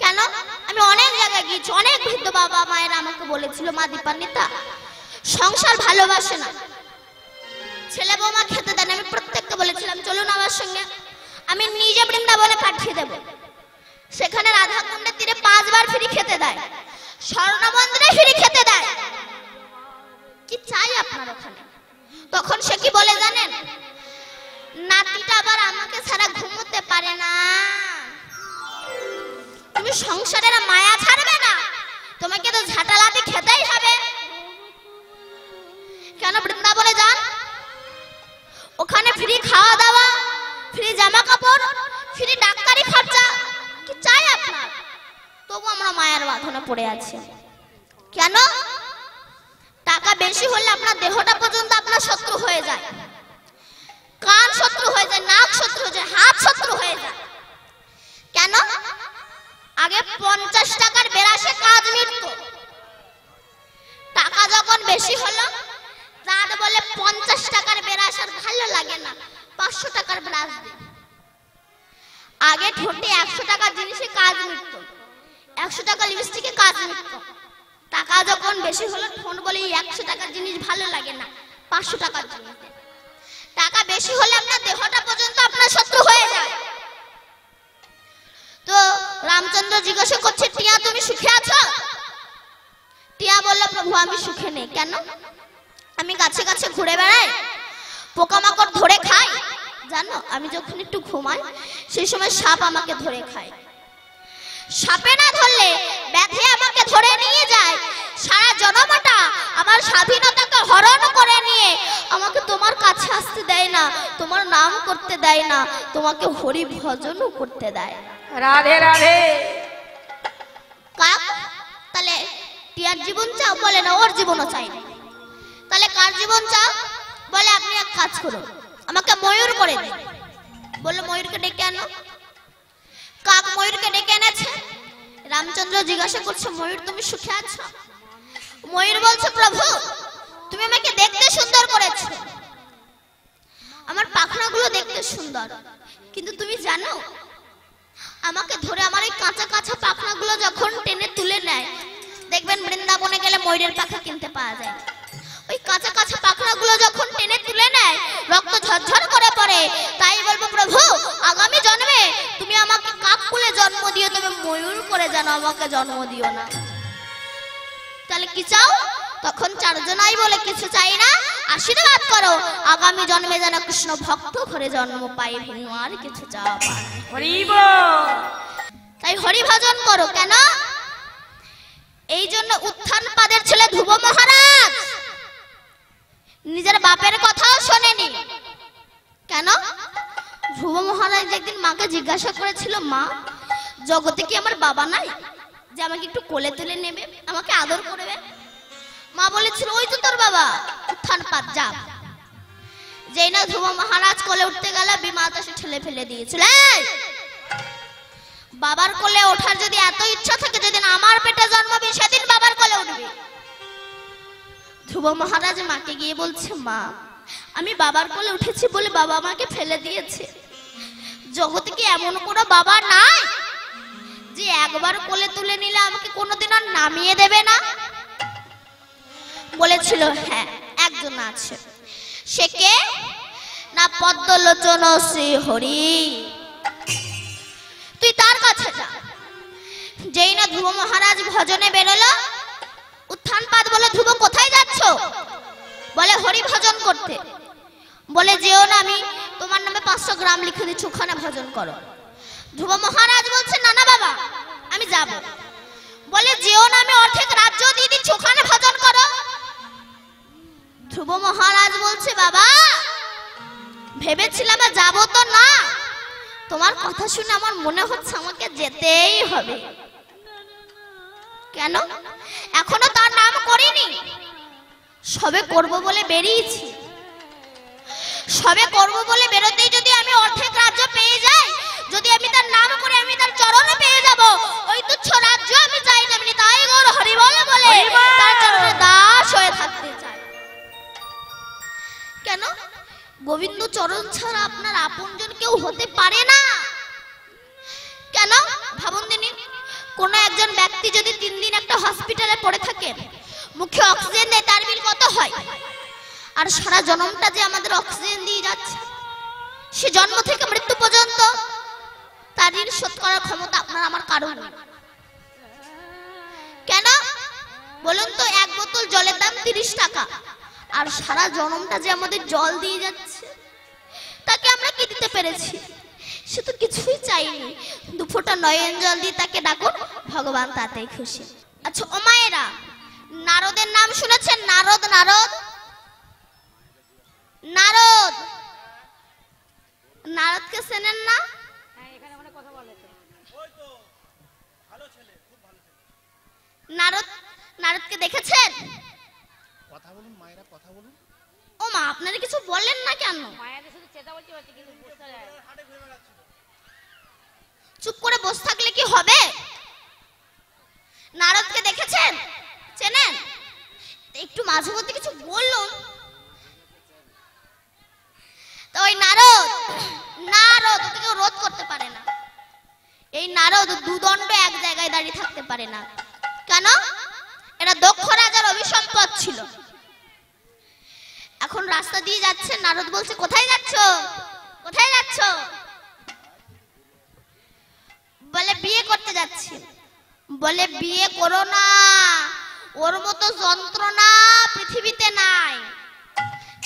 কেন? আমি অনেক জায়গায় গিয়েছি, অনেক বৃদ্ধ বাবা মায়েরা আমাকে বলেছিল, মা দীপান্বিতা সংসার ভালোবাসে না, ছেলে বৌমা খেতে দেন। আমি প্রত্যেককে বলেছিলাম, চলুন আমার সঙ্গে, আমি নিজে বৃন্দাবনে পাঠিয়ে দেব। সেখানে রাধাকুণ্ডের তীরে 5 বার ফ্রি খেতে দেয়, স্বর্ণমন্দিরে ফ্রি খেতে দেয়। কি চাই আপনার ওখানে? তখন সে কি বলে জানেন? নাতিটা আবার আমাকে ছাড়া ঘুমোতে পারে না। তুমি সংসারের মায়া ছাড়বে না, তোমাকে তো ঝাঁটালাতে খেতেই হবে। কেন? বৃন্দাবনে যান, ওখানে ফ্রি খাওয়া দাওয়া, ফ্রি জামা কাপড়, ফ্রি ডাক্তারি খরচা। কি চাই আপনার? তবু আমরা মায়ার বাঁধনে পড়ে আছি। কেন? টাকা বেশি হলে আপনার দেহটা পর্যন্ত আপনার শত্রু হয়ে যায়, কান শত্রু হয়ে যায়, নাক শত্রু হয়ে যায়, হাত শত্রু হয়ে যায়। কেন? আগে 50 টাকার বেরাসে কাজ মিটত, টাকা যখন বেশি হলো, তার বলে 50 টাকার বেরাস আর ভালো লাগে না, 500 টাকার ব্রাশ দে। আগে ঠোঁটে 100 টাকার জিনিসে কাজ মিটত, 100 টাকা লিপস্টিকে কাজ মিটত। টাকা যখন বেশি হলো ঠোঁট বলে 100 টাকার জিনিস ভালো লাগে না, 500 টাকার জিনিস দে। টাকা বেশি হলে আপনার দেহটা পর্যন্ত আপনার শত্রু হয়ে যায়। তো রামচন্দ্র জিজ্ঞাসা করছে, টিয়া তুমি সুখে আছো? টিয়া বলল, প্রভু আমি সুখে নেই। কেন? আমি গাছে গাছে ঘুরে বেড়াই, পোকামাকড় ধরে খাই। জানো, আমি যখন একটু ঘুমাই সেই সময় সাপ আমাকে ধরে খায়। সাপে না ধরলে ব্যাধি আমাকে ধরে নিয়ে যায়। সারা জনমাটা আমার স্বাধীনতাকে হরণ করে নিয়ে আমাকে তোমার কাছে আসতে দেয় না, তোমার নাম করতে দেয় না, তোমাকে হরি ভজনও করতে দেয়। রাধে রাধে। কাক তাহলে টিয়ার জীবন চাও? বলে না, ওর জীবনও চাই না। তাহলে কার জীবন চাও? বলে আপনি এক কাজ করুন, আমাকে ময়ূর করে দিন। বললো ময়ূরকে ডেকে আনো। কাক ময়ূরকে ডেকে এনেছে। রামচন্দ্র জিজ্ঞাসা করছে, ময়ূর তুমি সুখে আছো? ময়ূর বলছে, প্রভু তুমি আমাকে দেখতে সুন্দর করেছো, আমার পাখনাগুলো দেখতে সুন্দর, কিন্তু তুমি জানো আমাকে ধরে আমার এই কাঁচা কাঁচা পাখনাগুলো যখন টেনে তুলে নেয়, দেখবেন বৃন্দাবনে গেলে ময়ূরের পাখা কিনতে পাওয়া যায়, ওই কাঁচা কাঁচা পাখনাগুলো যখন টেনে তুলে নেয় রক্ত ঝরঝর করে পড়ে। তাই বলবো প্রভু আগামী জন্মে তুমি আমাকে কাক কুলে জন্ম দিও, তবে ময়ূর করে যেন আমাকে জন্ম দিও না। তাহলে কি চাও? তখন চারজনাই বলে কিছু চাই না, আশীর্বাদ করো আগামী জন্মে যেন কৃষ্ণ ভক্ত ঘরে জন্ম পাই, ভিন্ন আর কিছু চাওয়া পায়। হরি বল। তাই হরি ভজন করো। কেন? এই জন্য উত্থান পাদের ছেলে ধ্রুব মহারাজ নিজের বাপের কথাও শোনেনি। কেন? ধ্রুব মহারাজ একদিন মাকে জিজ্ঞাসা করেছিল, মা জগতে কি আমার বাবা নাই যে আমাকে একটু কোলে তুলে নেবে, আমাকে আদর করবে? মা বলেছিল, ওই তো তোর বাবা উত্থান পাদ, যা। যেই না ধ্রুব মহারাজ কোলে উঠতে গেল, বিমাতা সে ঠেলে ফেলে দিয়েছিল। বাবার কোলে ওঠার যদি এত ইচ্ছা থাকে, যেদিন আমার পেটে জন্মাবি সেদিন বাবার কোলে উঠবি। ধ্রুব মহারাজ মাকে গিয়ে বলছে, মা আমি বাবার কোলে উঠেছি বলে বাবা আমাকে ফেলে দিয়েছে, জগতে কি এমন কোনো বাবা নাই যে একবার কোলে তুলে নিলে আমাকে কোনোদিন আর নামিয়ে দেবে না? বলেছিল, হ্যাঁ একজন আছে। সে কে? না পদ্মলোচন শ্রী হরি, তুই তার কাছে যা। যেই না ধ্রুব মহারাজ ভজনে বেরোলো, উত্থান পাদ বলে, ধ্রুব কোথায় যাচ্ছ? বলে হরি ভজন করতে। বলে যেও না, আমি তোমার নামে 500 গ্রাম লিখে দিচ্ছি, ওখানে ভজন করো। ধ্রুব মহারাজ বলছে, না না বাবা আমি যাব। বলে যেও না, আমি অর্ধেক রাজ্য দিয়ে দিচ্ছি, ওখানে ভজন করো। ধ্রুব মহারাজ বলছে, বাবা ভেবেছিলাম যাব তো না, তোমার কথা শুনে আমার মনে হচ্ছে আমাকে যেতেই হবে। কেন? এখনো তার নাম করিনি, সবে করব বলে বেরিয়েছি। সবে করব বলে বেরোতেই যদি আমি অর্ধেক রাজ্য পেয়ে যাই, যদি আমি তার নাম করে আমি তার চরণে পেয়ে যাব, ওই তুচ্ছ রাজ্য আমি চাই না। আমি তাই গৌর হরি বলে বলে তার চরণে দাস হয়ে থাকতে চাই। কেন? গোবিন্দ চরণ ছাড়া আপনার আপনজন কেউ হতে পারে না। কেন? ভাবুন দিনই, কোন একজন ব্যক্তি যদি 3 দিন একটা হসপিটালে পড়ে থাকে, মুখে অক্সিজেন নেই, তার বিল কত হয়? আর সারা জন্মটা যে আমাদের অক্সিজেন দিয়ে যাচ্ছে, সে জন্ম থেকে মৃত্যু পর্যন্ত তার ঋণ শোধ করার ক্ষমতা আপনার আমার কারণ নেই। কেন বলুন তো? 1 বোতল জলের দাম 30 টাকা, আর সারা জন্মটা যে আমাদের জল দিয়ে যাচ্ছে, তাকে আমরা কি দিতে পেরেছি? সে তো কিছুই চাইনি। 2 ফোঁটা নয়ন জল দিয়ে তাকে ডাকুন, ভগবান তাতেই খুশি। আচ্ছা ও মায়েরা, নারদের নাম শুনেছেন? নারদ, নারদ, নারদ, নারদকে চেনেন না? নারদ, নারদকে দেখেছেন? কথা বলুন মায়েরা, কথা বলুন। ও মা, আপনারা কিছু বললেন না কেন? চুপ করে বসে থাকলে কি হবে? নারদকে দেখেছেন? চেনেন? একটু মাঝে মধ্যে কিছু বলুন। তো ওই নারদ নারদ দুদণ্ড এক জায়গায় দাঁড়িয়ে থাকতে পারে না। কেন? এটা দক্ষ রাজার অভিসম্পদ ছিল। এখন রাস্তা দিয়ে যাচ্ছে, নারদ বলছে কোথায় যাচ্ছ, কোথায় যাচ্ছ? বলে বিয়ে করতে যাচ্ছি। বলে বিয়ে করো না, ওর মতো যন্ত্রণা পৃথিবীতে নাই।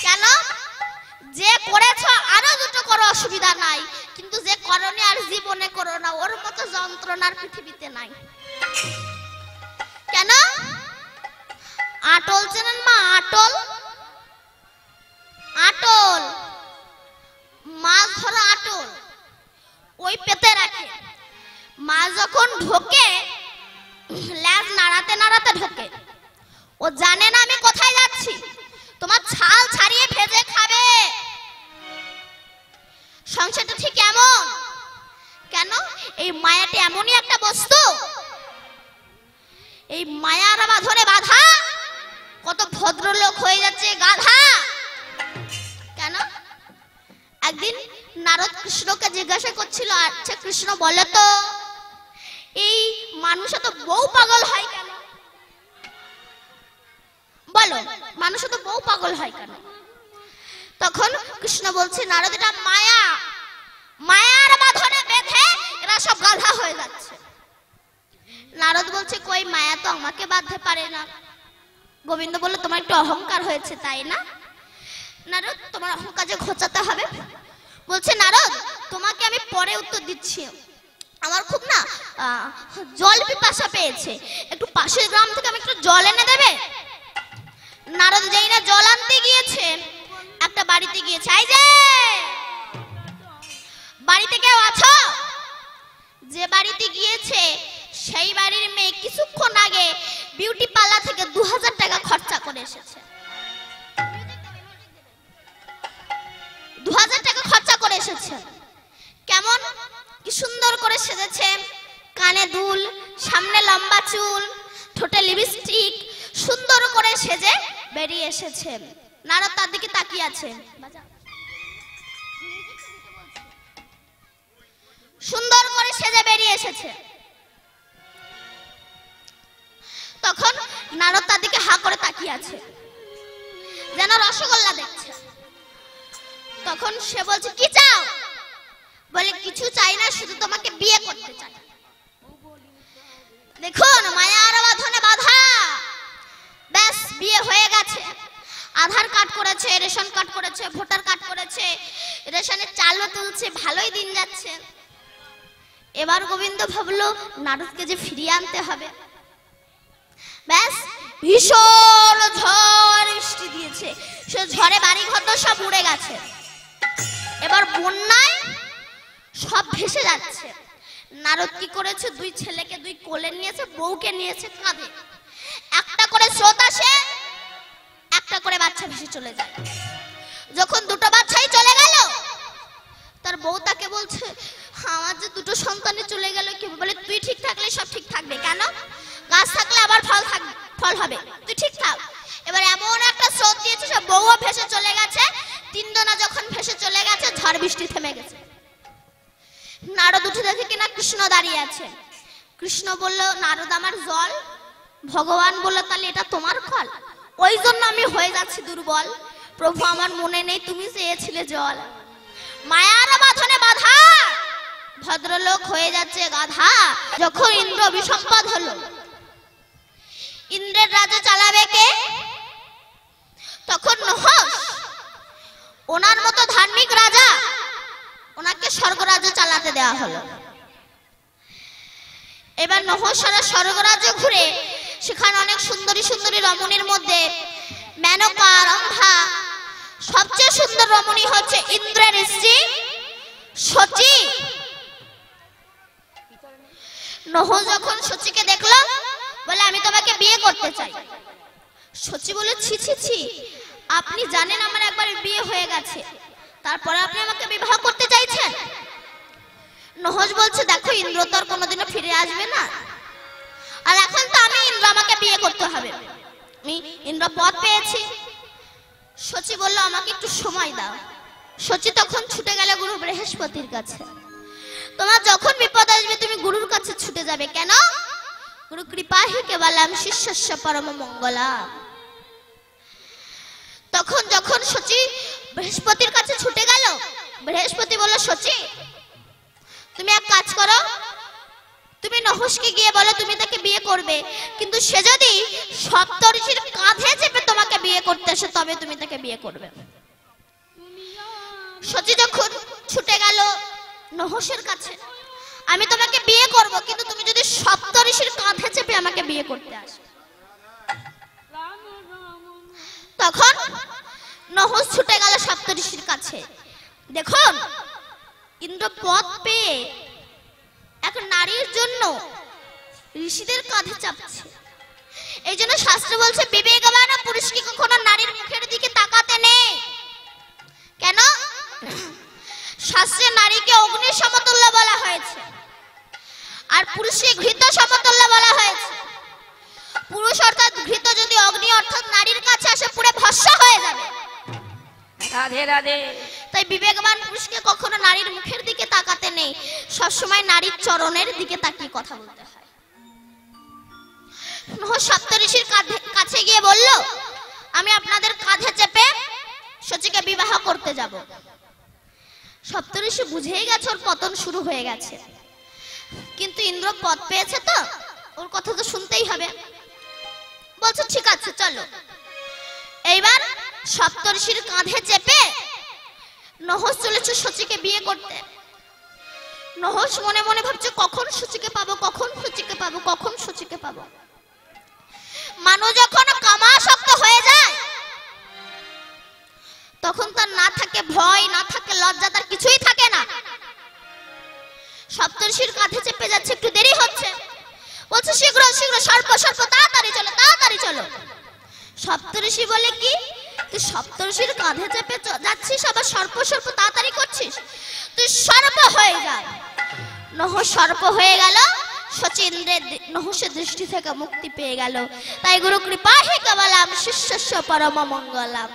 কেন? যে করেছো আরো দুটো করো, অসুবিধা নাই, কিন্তু যে করনি আর জীবনে করো না, ওর মতো যন্ত্রণার পৃথিবীতে নাই। কেন? আটল চেনেন মা? আটল, আটল মাছ ধরা আটল ওই পেতে রাখে। মাছ যখন ঢোকে ল্যাজ নাড়াতে নাড়াতে ঢোকে। ও জানে না আমি কোথায় যাচ্ছি, তোমার ছাল ছাড়িয়ে ভেজে খাবে। সংসারটা ঠিক এমন। কেন? এই মায়াটি এমনই একটা বস্তু, এই মায়ার বাঁধনে বাঁধা কত ভদ্রলোক হয়ে যাচ্ছে গাধা। কেন? একদিন নারদ কৃষ্ণকে জিজ্ঞাসা করছিল, আচ্ছা কৃষ্ণ বলে তো এই মানুষ তো বউ পাগল হয় কেন? বলো, মানুষ তো বউ পাগল হয় কেন? তখন কৃষ্ণ বলছে, নারদ এটা মায়া, মায়ার বাঁধনে বেঁধে এরা সব গাধা হয়ে যাচ্ছে। নারদ বলছে কই, মায়া তো আমাকে বাঁধতে পারে না। গোবিন্দ বলল তোমার একটু অহংকার হয়েছে তাই না? নারদ তোমার অহংকার যে ঘোচাতে হবে। বলছে নারদ তোমাকে আমি পরে উত্তর দিচ্ছি, আমার খুব না জল পিপাসা পেয়েছে, একটু পাশের গ্রাম থেকে আমি একটু জল এনে দেবে? নারদ যেই না জল আনতে গিয়েছে, একটা বাড়িতে গিয়েছে। এই যে বাড়িতে কেউ আছো? যে বাড়িতে গিয়েছে সেই বাড়ির মেয়ে কিছুক্ষণ আগে বিউটি পার্লার থেকে 2000 টাকা খরচা করে এসেছে। 2000 টাকা খরচা করে এসেছে। কেমন কি সুন্দর করে সেজেছে, কানে দুল, সামনে লম্বা চুল, ঠোঁটে লিপস্টিক, সুন্দর করে সেজে বেরিয়ে এসেছে। নারদ তার দিকে তাকিয়ে আছে। সুন্দর করে সেজে বেরিয়ে এসেছে। তখন নারদ তার দিকে হা করে তাকিয়ে আছে, যেন রসগোল্লা দেখছে। তখন সে বলছে কি চাও? বলে কিছু চাই না, শুধু তোমাকে বিয়ে করতে চাই। দেখুন মায়ার বাঁধনে বাঁধা, ব্যাস বিয়ে হয়ে গেছে। আধার কার্ড করেছে, রেশন কার্ড করেছে, ভোটার কার্ড করেছে, রেশনের চালও তুলছে, ভালোই দিন যাচ্ছে। এবার গোবিন্দ ভাবলো নারদকে যে ফিরিয়ে আনতে হবে। ব্যাস ভীষণ ঝড় বৃষ্টি দিয়েছে, সে ঝড়ে বাড়ি ঘর সব উড়ে গেছে। এবার বন্যায় সব ভেসে যাচ্ছে। নারদ কি করেছে, দুই ছেলেকে দুই কোলে নিয়েছে, বউকে নিয়েছে কাঁধে। একটা করে স্রোত আসে, একটা করে বাচ্চা ভেসে চলে যায়। যখন দুটো বাচ্চাই চলে গেল, তার বউ তাকে বলছে আমার যে দুটো সন্তানে চলে গেল কি? বলে তুই ঠিক থাকলে সব ঠিক থাকবে। কেন? গাছ থাকলে আবার ফল হবে, তুই ঠিক থাক। এবার এমন একটা স্রোত দিয়েছে, সব বউও ভেসে চলে গেছে। তিনজনা যখন ভেসে চলে গেছে, ঝড় বৃষ্টি থেমে গেছে। নারদ উঠে দেখে কিনা কৃষ্ণ দাঁড়িয়ে আছে। কৃষ্ণ বলল নারদ আমার জল। ভগবান বলল তাহলে এটা তোমার ফল, ওই জন্য আমি হয়ে যাচ্ছি দুর্বল। প্রভু আমার মনে নেই তুমি চেয়েছিলে জল। মায়ার বাঁধনে বাঁধা ভদ্রলোক হয়ে যাচ্ছে গাধা। যখন ইন্দ্র অভিসম্পদ হলো, ইন্দ্রের রাজ্য চালাবে কে? তখন নহস, ওনার মতো ধার্মিক রাজা, ওনাকে স্বর্গরাজ্য চালাতে দেওয়া হলো। এবার নহস সারা স্বর্গরাজ্য ঘুরে সেখানে অনেক সুন্দরী সুন্দরী রমণীর মধ্যে মেনকা, রম্ভা, সবচেয়ে সুন্দর রমণী হচ্ছে ইন্দ্রের স্ত্রী শচী। নহস যখন শচীকে দেখলো, বলে আমি তোমাকে বিয়ে করতে চাই। শচী বলে ছি ছি ছি, আপনি জানেন আমার একবার বিয়ে হয়ে গেছে, তারপরে আপনি আমাকে বিবাহ করতে চাইছেন? নহস বলছে দেখো ইন্দ্র তো আর কোনোদিনও ফিরে আসবে না, আর এখন তো আমি ইন্দ্র, আমাকে বিয়ে করতে হবে, আমি ইন্দ্র পদ পেয়েছি। শচী বলল আমাকে একটু সময় দাও। শচী তখন ছুটে গেল গুরু বৃহস্পতির কাছে। তোমার যখন বিপদ আসবে তুমি গুরুর কাছে ছুটে যাবে। কেন? গুরু কৃপাহি কেবলম শিষ্যস্য পরম মঙ্গলম। তখন যখন শচী বৃহস্পতির কাছে ছুটে গেল, বৃহস্পতি বলল, শচী তুমি এক কাজ করো, তুমি নহুষকে গিয়ে বলো তুমি তাকে বিয়ে করবে, কিন্তু সে যদি সপ্তর্ষির কাঁধে চেপে তোমাকে বিয়ে করতে আসে তবে তুমি তাকে বিয়ে করবে। শচী যখন ছুটে গেল নহুষের কাছে, আমি তোমাকে বিয়ে করব, কিন্তু তুমি যদি সপ্তর্ষির কাঁধে চেপে আমাকে বিয়ে করতে আসো। তখন নহুষ ছুটে গেল সপ্তর্ষির কাছে। দেখুন ইন্দ্র পদ পেয়ে এক নারীর জন্য ঋষিদের কাঁধে চাপছে। এই জন্য শাস্ত্র বলছে বিবেকবান পুরুষকে কখনো নারীর মুখের দিকে তাকাতে নেই। কেন? শাস্ত্রে নারীকে অগ্নির সমতুল্য বলা হয়েছে, আর পুরুষকে ঘৃত সমতুল্য বলা হয়েছে। পুরুষ অর্থাৎ ঘৃত যদি অগ্নি অর্থাৎ নারীর কাছে আসে পুরো ভস্ম হয়ে যাবে। রাধে রাধে। তাই বিবেকবান পুরুষকে কখনো নারীর মুখের দিকে তাকাতে নেই, সবসময় নারীর চরণের দিকে তাকিয়ে কথা বলতে হয়। নহুষ সপ্তর্ষির কাছে গিয়ে বলল, আমি আপনাদের কাঁধে চেপে শচীকে বিবাহ করতে যাব। সপ্তর্ষি বুঝেই গেছে ওর পতন শুরু হয়ে গেছে, কিন্তু ইন্দ্র পদ পেয়েছে তো ওর কথা তো শুনতেই হবে। বলছে ঠিক আছে চলো। এইবার সপ্তর্ষির কাঁধে চেপে নহুষ চলেছে শচীকে বিয়ে করতে। নহুষ মনে মনে ভাবছে কখন শচীকে পাবো, কখন শচীকে পাবো, কখন শচীকে পাবো। মানুষ যখন কামাসক্ত হয়ে যায় তখন তার না থাকে ভয়, না থাকে লজ্জা, তার কিছুই থাকে না। সপ্তর্ষির কাঁধে চেপে যাচ্ছে, একটু দেরি হচ্ছে, বলছে শীঘ্র শীঘ্র সর্প সর্প তাড়াতাড়ি চলো তাড়াতাড়ি চলো। সপ্তর্ষি বলে কি তুই সপ্তর্ষির কাঁধে চেপে যাচ্ছিস আবার সর্প সর্প তাড়াতাড়ি করছিস, তুই সর্প হয়ে যা। নহুষ সর্প হয়ে গেল, শচী ইন্দ্রের নহুষের দৃষ্টি থেকে মুক্তি পেয়ে গেল। তাই গুরু কৃপাহি কেবলম শিষ্যস্য পরম মঙ্গলম।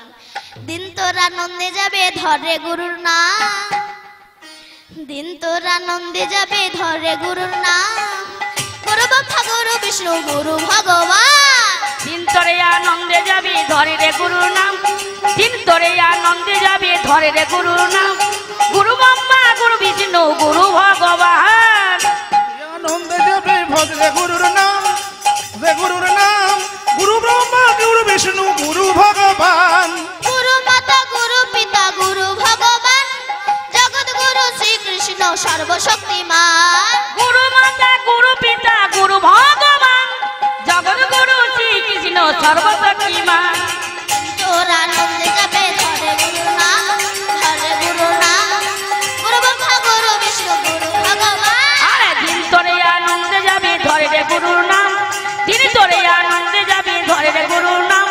দিন তোর আনন্দে যাবে ধরে গুরুর নাম, দিন তোর আনন্দে যাবে ধরে গুরুর নাম। গুরু ব্রহ্মা গুরু বিষ্ণু গুরু ভগবান, দিন তোরে আনন্দে যাবে ধরে রে গুরুর নাম, দিন তোরে আনন্দে যাবে ধরে রে গুরুর নাম। গুরু ব্রহ্মা গুরু বিষ্ণু গুরু ভগবান, আনন্দে যাবে ভজরে গুরুর নাম, যে গুরুর নাম গুরু ব্রহ্মা গুরু বিষ্ণু গুরু ভগবান। গুরু মাতা গুরু পিতা গুরু ভগবান, জগৎ গুরু শ্রীকৃষ্ণ সর্বশক্তিমান। গুরু মাতা গুরু পিতা গুরু ভগবান, জগৎ গুরু শ্রীকৃষ্ণ সর্বশক্তিমান। তোর আনন্দে যাবে ধরে গুরুর নাম, ধরে গুরুর নাম। গুরু ব্রহ্মা গুরু বিষ্ণু গুরু ভগবান, আরে দিন তোরে আনন্দে যাবে ধরে রে গুরুর নাম, দিন তোরে আনন্দে যাবে ধরে রে গুরুর নাম।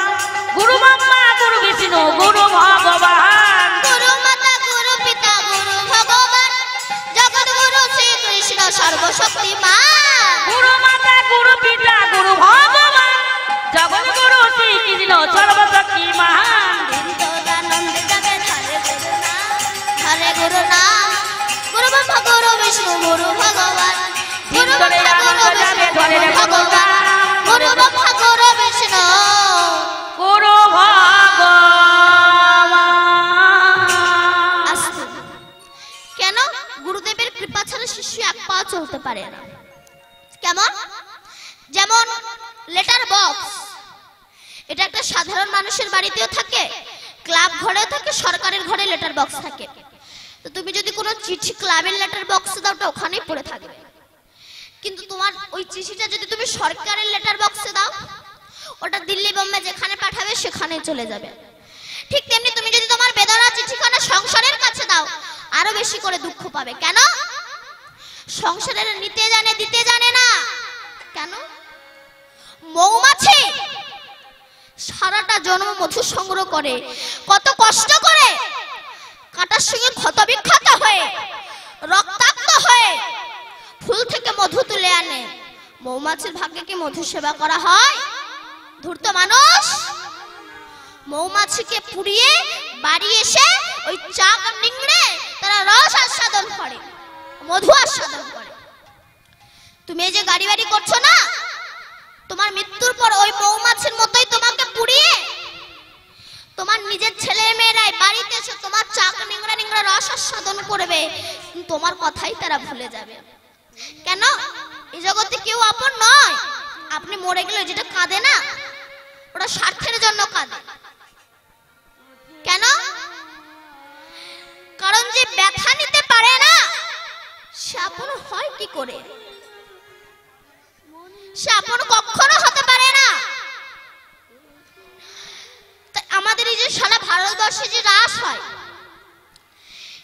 গুরু ব্রহ্মা গুরু বিষ্ণু গুরু ভগবান, গুরু মাতা গুরু পিতা গুরু ভগবান, জগৎ গুরু শ্রীকৃষ্ণ সর্বশক্তিমান। গুরু মাতা গুরু পিতা গুরু ভগবান, জগৎ গুরু শ্রীকৃষ্ণ সর্বশক্তিমান। তোর আনন্দে যাবে ধরে গুরুর নাম, ধরে গুরুর নাম। গুরু ব্রহ্মা গুরু বিষ্ণু গুরু ভগবান, গুরু ব্রহ্মা গুরু বিষ্ণু গুরু ভগবান, গুরু ব্রহ্মা গুরু বিষ্ণু গুরু ভগবান। আস্তে। কেন? গুরুদেবের কৃপা ছাড়া শিষ্য এক পা চলতে পারে না। কেমন? যেমন লেটার বক্স, এটা একটা সাধারণ মানুষের বাড়িতেও থাকে, ক্লাব ঘরেও থাকে, সরকারের ঘরে লেটার বক্স থাকে। তো তুমি যদি কোনো চিঠি ক্লাবের লেটার বক্সে দাও ওটা ওখানেই পড়ে থাকবে, কিন্তু তোমার ওই চিঠিটা যদি তুমি সরকারের লেটার বক্সে দাও ওটা দিল্লি বোম্বে যেখানে পাঠাবে সেখানেই চলে যাবে। ঠিক তেমনি তুমি যদি তোমার বেদনা চিঠিখানা সংসারের কাছে দাও আরো বেশি করে দুঃখ পাবে। কেন? সংসারের নিতে জানে দিতে জানে না। কেন? মৌমাছি সারাটা জন্ম মধু সংগ্রহ করে, কত কষ্ট করে, কাঁটার সঙ্গে ক্ষত বিক্ষত হয়ে রক্তাক্ত হয়ে ফুল থেকে মধু তুলে আনে। মৌমাছির ভাগ্যে কি মধু সেবা করা হয়? ধূর্ত মানুষ মৌমাছিকে পুড়িয়ে বাড়ি এসে ওই চাক নিংড়ে তারা রস আস্বাদন করে। মধু আস্বাদন করে। তুমি এই যে গাড়ি বাড়ি করছো না, তোমার মৃত্যুর পর ওই মৌমাছির মতোই তোমাকে পুড়িয়ে তোমার নিজের ছেলে মেয়েরাই বাড়িতে এসে তোমার চাক নিংড়া নিংড়া রস আস্বাদন করবে, তোমার কথাই তারা ভুলে যাবে। কেন? এই জগতে কেউ আপন নয়। আপনি মরে গেলে যেটা কাঁদে না, ওটা স্বার্থের জন্য কাঁদে। কেন? কারণ যে ব্যথা নিতে পারে না সে আপন হয় কি করে? সে আপন কখনো হতে পারে না। আমাদের এই যে সারা ভারতবর্ষে যে রাস হয়,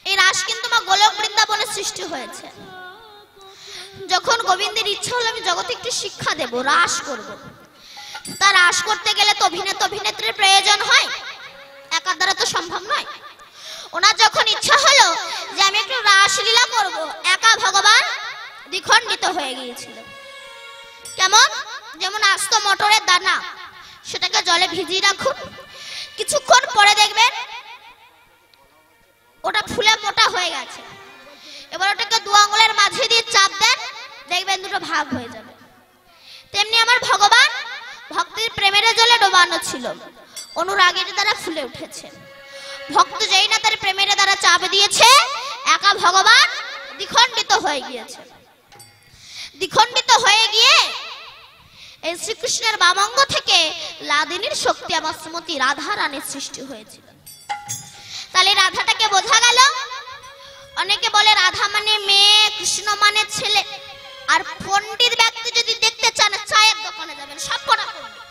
এই রাস কিন্তু মা গোলক বৃন্দাবনে সৃষ্টি হয়েছে। যখন গোবিন্দের ইচ্ছা হলো আমি জগতে একটি শিক্ষা দেব, রাস করব, তা রাস করতে গেলে তো অভিনেতা অভিনেত্রীর প্রয়োজন হয়, একার দ্বারা তো সম্ভব নয়। ওনার যখন ইচ্ছা হলো যে আমি একটু রাসলীলা করব, একা ভগবান দ্বিখণ্ডিত হয়ে গিয়েছিল। কেমন? যেমন আস্ত মটরের দানা, সেটাকে জলে ভিজিয়ে রাখুন, কিছুক্ষণ পরে দেখবেন ওটা ফুলে মোটা হয়ে গেছে। এবার ওটাকে দু আঙ্গুলের মাঝে দিয়ে চাপ দেন, দেখবেন দুটো ভাগ হয়ে যাবে। তেমনি আমার ভগবান ভক্তির প্রেমের জলে ডোবানো ছিল, অনুরাগের দ্বারা ফুলে উঠেছে। ভক্ত যেই না তার প্রেমের দ্বারা চাপ দিয়েছে, একা ভগবান দ্বিখণ্ডিত হয়ে গিয়েছে। দ্বিখণ্ডিত হয়ে গিয়ে এই শ্রীকৃষ্ণের বামঙ্গ থেকে লাদিনীর শক্তি আমার শ্রীমতী রাধা রানীর সৃষ্টি হয়েছিল। তাহলে রাধাটাকে বোঝা গেল। অনেকে বলে রাধা মানে মেয়ে, কৃষ্ণ মানে ছেলে। আর পণ্ডিত ব্যক্তি যদি দেখতে চান, চায়ের দোকানে যাবেন, সব কটা পণ্ডিত।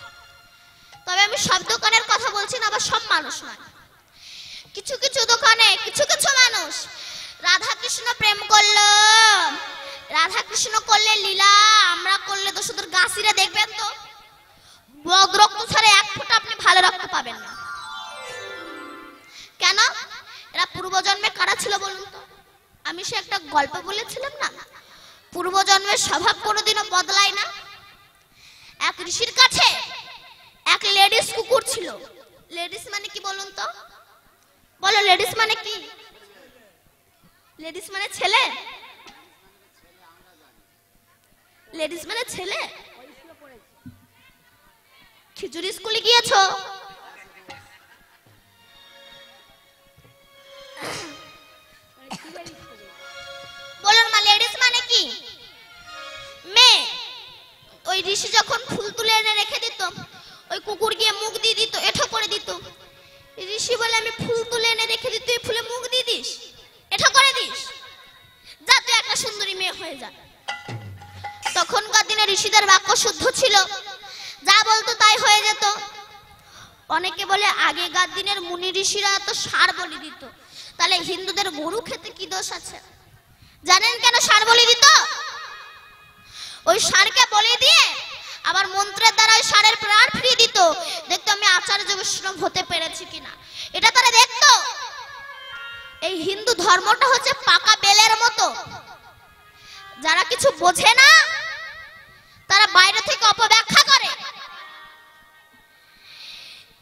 তবে আমি সব দোকানের কথা বলছি না, আবার সব মানুষ নয়। কিছু কিছু দোকানে কিছু কিছু মানুষ রাধা কৃষ্ণ প্রেম করলো, রাধা কৃষ্ণ করলে লীলা, আমরা করলে তো শুধু গাছিরা দেখবেন তো, বগ রক্ত ছাড়া এক ফোঁটা আপনি ভালো রক্ত পাবেন না। কেন? এরা পূর্বজন্মে কারা ছিল বলুন তো? আমি সে একটা গল্প বলেছিলাম না, পূর্বজন্মের স্বভাব কোনোদিনও বদলায় না। এক ঋষির কাছে এক লেডিস কুকুর ছিল। লেডিস মানে কি বলুন তো? বলো, লেডিস মানে কি? লেডিস মানে ছেলে? লেডিস মানে ছেলে? খিচুড়ি স্কুলে গিয়েছো? বলুন মা, লেডিস মানে কি? মেয়ে। ওই ঋষি যখন ফুল তুলে এনে রেখে দিত, ওই কুকুর গিয়ে মুখ দিয়ে দিত, এঠো করে দিত। ঋষি বলে আমি ফুল তুলে এনে রেখে দিই, তুই ফুলে মুখ দিয়ে দিস, এঠো করে দিস, যা তুই একটা সুন্দরী মেয়ে হয়ে যা। তখনকার দিনে ঋষিদের বাক্য শুদ্ধ ছিল, যা বলতো তাই হয়ে যেত। অনেকে বলে আগেকার দিনের মুনি ঋষিরা তো ষাঁড় বলি দিত, তাহলে হিন্দুদের গরু খেতে কি দোষ আছে? জানেন কেন ষাঁড় বলি দিত? ওই ষাঁড়কে বলি দিয়ে আবার মন্ত্রের দ্বারা ওই ষাঁড়ের প্রাণ ফিরিয়ে দিত, দেখতো আমি আচার্য বৈষ্ণব হতে পেরেছি কিনা, এটা তারা দেখতো। এই হিন্দু ধর্মটা হচ্ছে পাকা বেলের মতো, যারা কিছু বোঝে না তারা বাইরে থেকে অপব্যাখ্যা করে,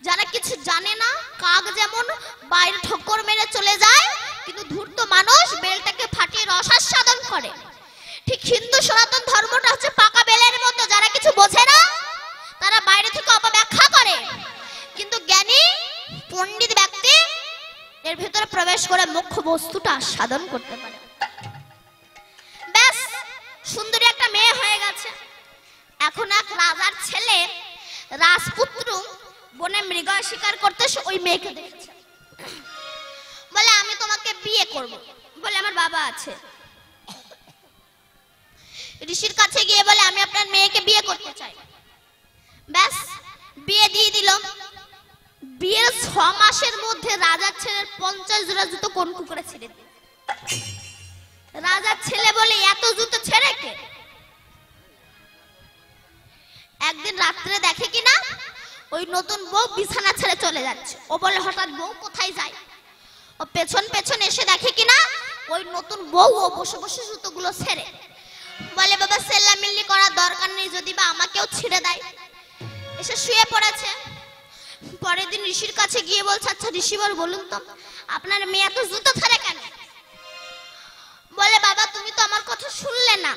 যারা কিছু জানে না, কাক যেমন বাইরে ঠোকর মেরে চলে যায়, কিন্তু ধূর্ত মানুষ বেলটাকে ফাটিয়ে রসাস্বাদন করে। ঠিক হিন্দু সনাতন ধর্মটা হচ্ছে পাকা বেলের মতো, যারা কিছু বোঝে না তারা বাইরে থেকে অপব্যাখ্যা করে, কিন্তু জ্ঞানী পণ্ডিত ব্যক্তি এর ভেতরে প্রবেশ করে মুখ্য বস্তুটা সাধন করতে পারে। ব্যাস, সুন্দরী একটা মেয়ে হয়ে গেছে। এখন এক রাজার ছেলে রাজপুত্র বনে মৃগ শিকার করতে ওই মেয়েকে দেখেছে, বলে আমি তোমাকে বিয়ে করব। বলে আমার বাবা আছে। ঋষির কাছে গিয়ে বলে আমি আপনার মেয়েকে বিয়ে করতে চাই। ব্যাস, বিয়ে দিয়ে দিল। বিয়ের 6 মাসের মধ্যে রাজার ছেলের 50 জোড়া জুতো কোন কুকুরে ছিঁড়ে দিল। রাজার ছেলে বলে এত জুতো ছেড়ে কে? একদিন রাত্রে দেখে কিনা ওই নতুন বউ বিছানা ছেড়ে চলে যাচ্ছে। ও বলে হঠাৎ বউ কোথায় যায়? ও পেছন পেছন এসে দেখে কিনা ওই নতুন বউ ও বসে বসে জুতোগুলো ছেড়ে। বলে বাবা সেল্লামিল্লি করার দরকার নেই, যদি বা আমাকেও ছিঁড়ে দেয়। এসে শুয়ে পড়েছে। পরের দিন ঋষির কাছে গিয়ে বলছে, আচ্ছা ঋষি বলুন তো আপনার মেয়ে এত জুতো ছেড়ে কেন? বলে বাবা তুমি তো আমার কথা শুনলে না,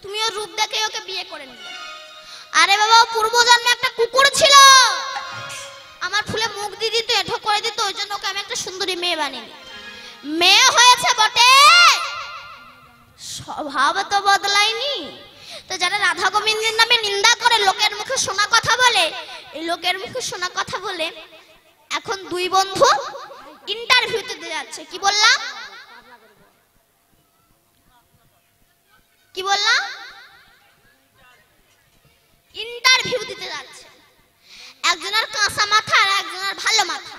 তুমি ওর রূপ দেখে ওকে বিয়ে করে নিলে। আরে বাবা পূর্বজন্মে একটা কুকুর ছিল, আমার ফুলে মুখ দিয়ে দিত, এঠো করে দিত, ওই জন্য ওকে আমি একটা সুন্দরী মেয়ে বানিয়ে দিই। মেয়ে হয়েছে বটে, স্বভাব তো বদলায়নি। তো যারা রাধা গোবিন্দের নামে নিন্দা করে, লোকের মুখে শোনা কথা বলে, এই লোকের মুখে শোনা কথা বলে এখন দুই বন্ধু ইন্টারভিউতে দিয়ে যাচ্ছে। কি বললাম? কি বললাম? ইন্টারভিউ দিতে যাচ্ছে। একজনের কাঁচা মাথা আর একজনের ভালো মাথা।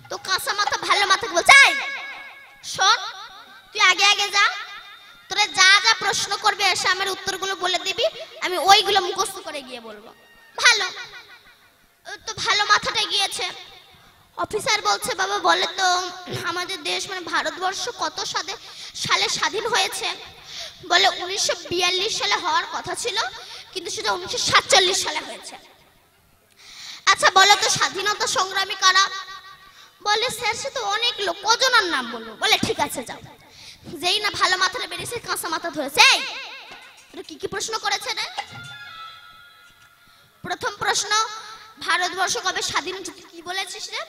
তো কাঁচা মাথা ভালো মাথাকে বলছে এই শোন, তুই আগে আগে যা, তোরা যা যা প্রশ্ন করবে এসে আমার উত্তরগুলো বলে দিবি, আমি ওইগুলো মুখস্থ করে গিয়ে বলবো। ভালো তো ভালো মাথাটা গিয়েছে। অফিসার বলছে বাবা বলে তো আমাদের দেশ মানে ভারতবর্ষ কত সালে স্বাধীন হয়েছে? বলে 1942 সালে হওয়ার কথা ছিল, কিন্তু সেটা 1947 সালে হয়েছে। আচ্ছা বলো তো স্বাধীনতা সংগ্রামী কারা? বলে স্যার সে তো অনেক লোক, কজনের নাম বলবো। বলে ঠিক আছে যাও। যেই না ভালো মাথাটা বেরিয়েছে কাঁচা মাথা ধরেছে। এই তোরা কি কি প্রশ্ন করেছে রে? প্রথম প্রশ্ন, ভারতবর্ষ কবে স্বাধীন? কি বলেছিস রে?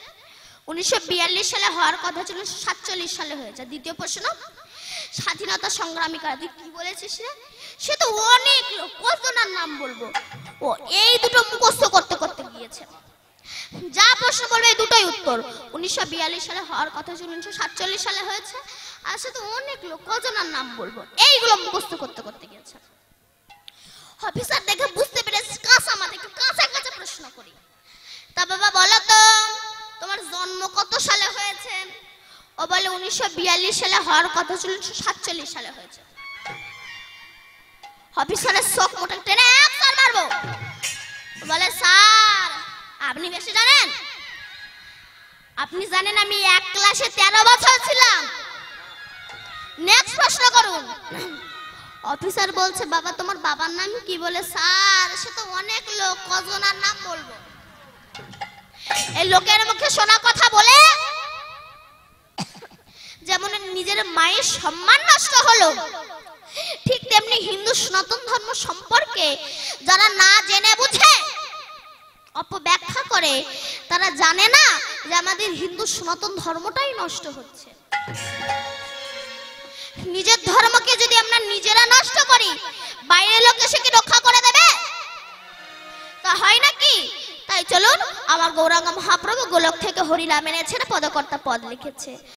1942 সালে হওয়ার কথা ছিল, 47 সালে হয়েছে। দ্বিতীয় প্রশ্ন, স্বাধীনতা সংগ্রামী কারা? তুই কি বলেছিস রে? সে তো অনেক লোক, কজনের নাম বলবো। ও এই দুটো মুখস্থ করতে করতে গিয়েছে। যা প্রশ্ন বলবে এই দুটোই উত্তর। 1942 সালে হওয়ার কথা ছিল, 1947 সালে হয়েছে। আর সে তো অনেক লোক, কজনের নাম বলবো। এইগুলো মুখস্থ করতে করতে গিয়েছে। অফিসার দেখে বুঝতে পেরেছে কাঁচা মাথা, একটু কাঁচা কাঁচা প্রশ্ন করি। তা বাবা বলো তো তোমার জন্ম কত সালে হয়েছে? ও বলে 1942 সালে হওয়ার কথা ছিল, 1947 সালে হয়েছে। অফিসারের চোখ মোটা টেনে এক চড় মারবো। বলে স্যার আপনি বেশি জানেন। আপনি জানেন আমি এক ক্লাসে 13 বছর ছিলাম। নেক্সট প্রশ্ন করুন। অফিসার বলছে বাবা তোমার বাবার নাম কি? বলে স্যার সে তো অনেক লোক, কজনের নাম বলবো। এই লোকের মুখে শোনা কথা বলে যেমন নিজের মায়ের সম্মান নষ্ট হলো, ঠিক তেমনি হিন্দু সনাতন ধর্ম সম্পর্কে যারা না জেনে বুঝে অপব্যাখ্যা করে, তারা জানে না যে আমাদের হিন্দু সনাতন ধর্মটাই নষ্ট হচ্ছে। নিজের ধর্মকে যদি আমরা নিজেরা নষ্ট করি, বাইরের লোক এসে কি রক্ষা করে দেবে? তা হয় নাকি? তাই চলুন, আমার গৌরাঙ্গ মহাপ্রভু গোলক থেকে হরিনাম এনেছেন, পদকর্তা পদ লিখেছে।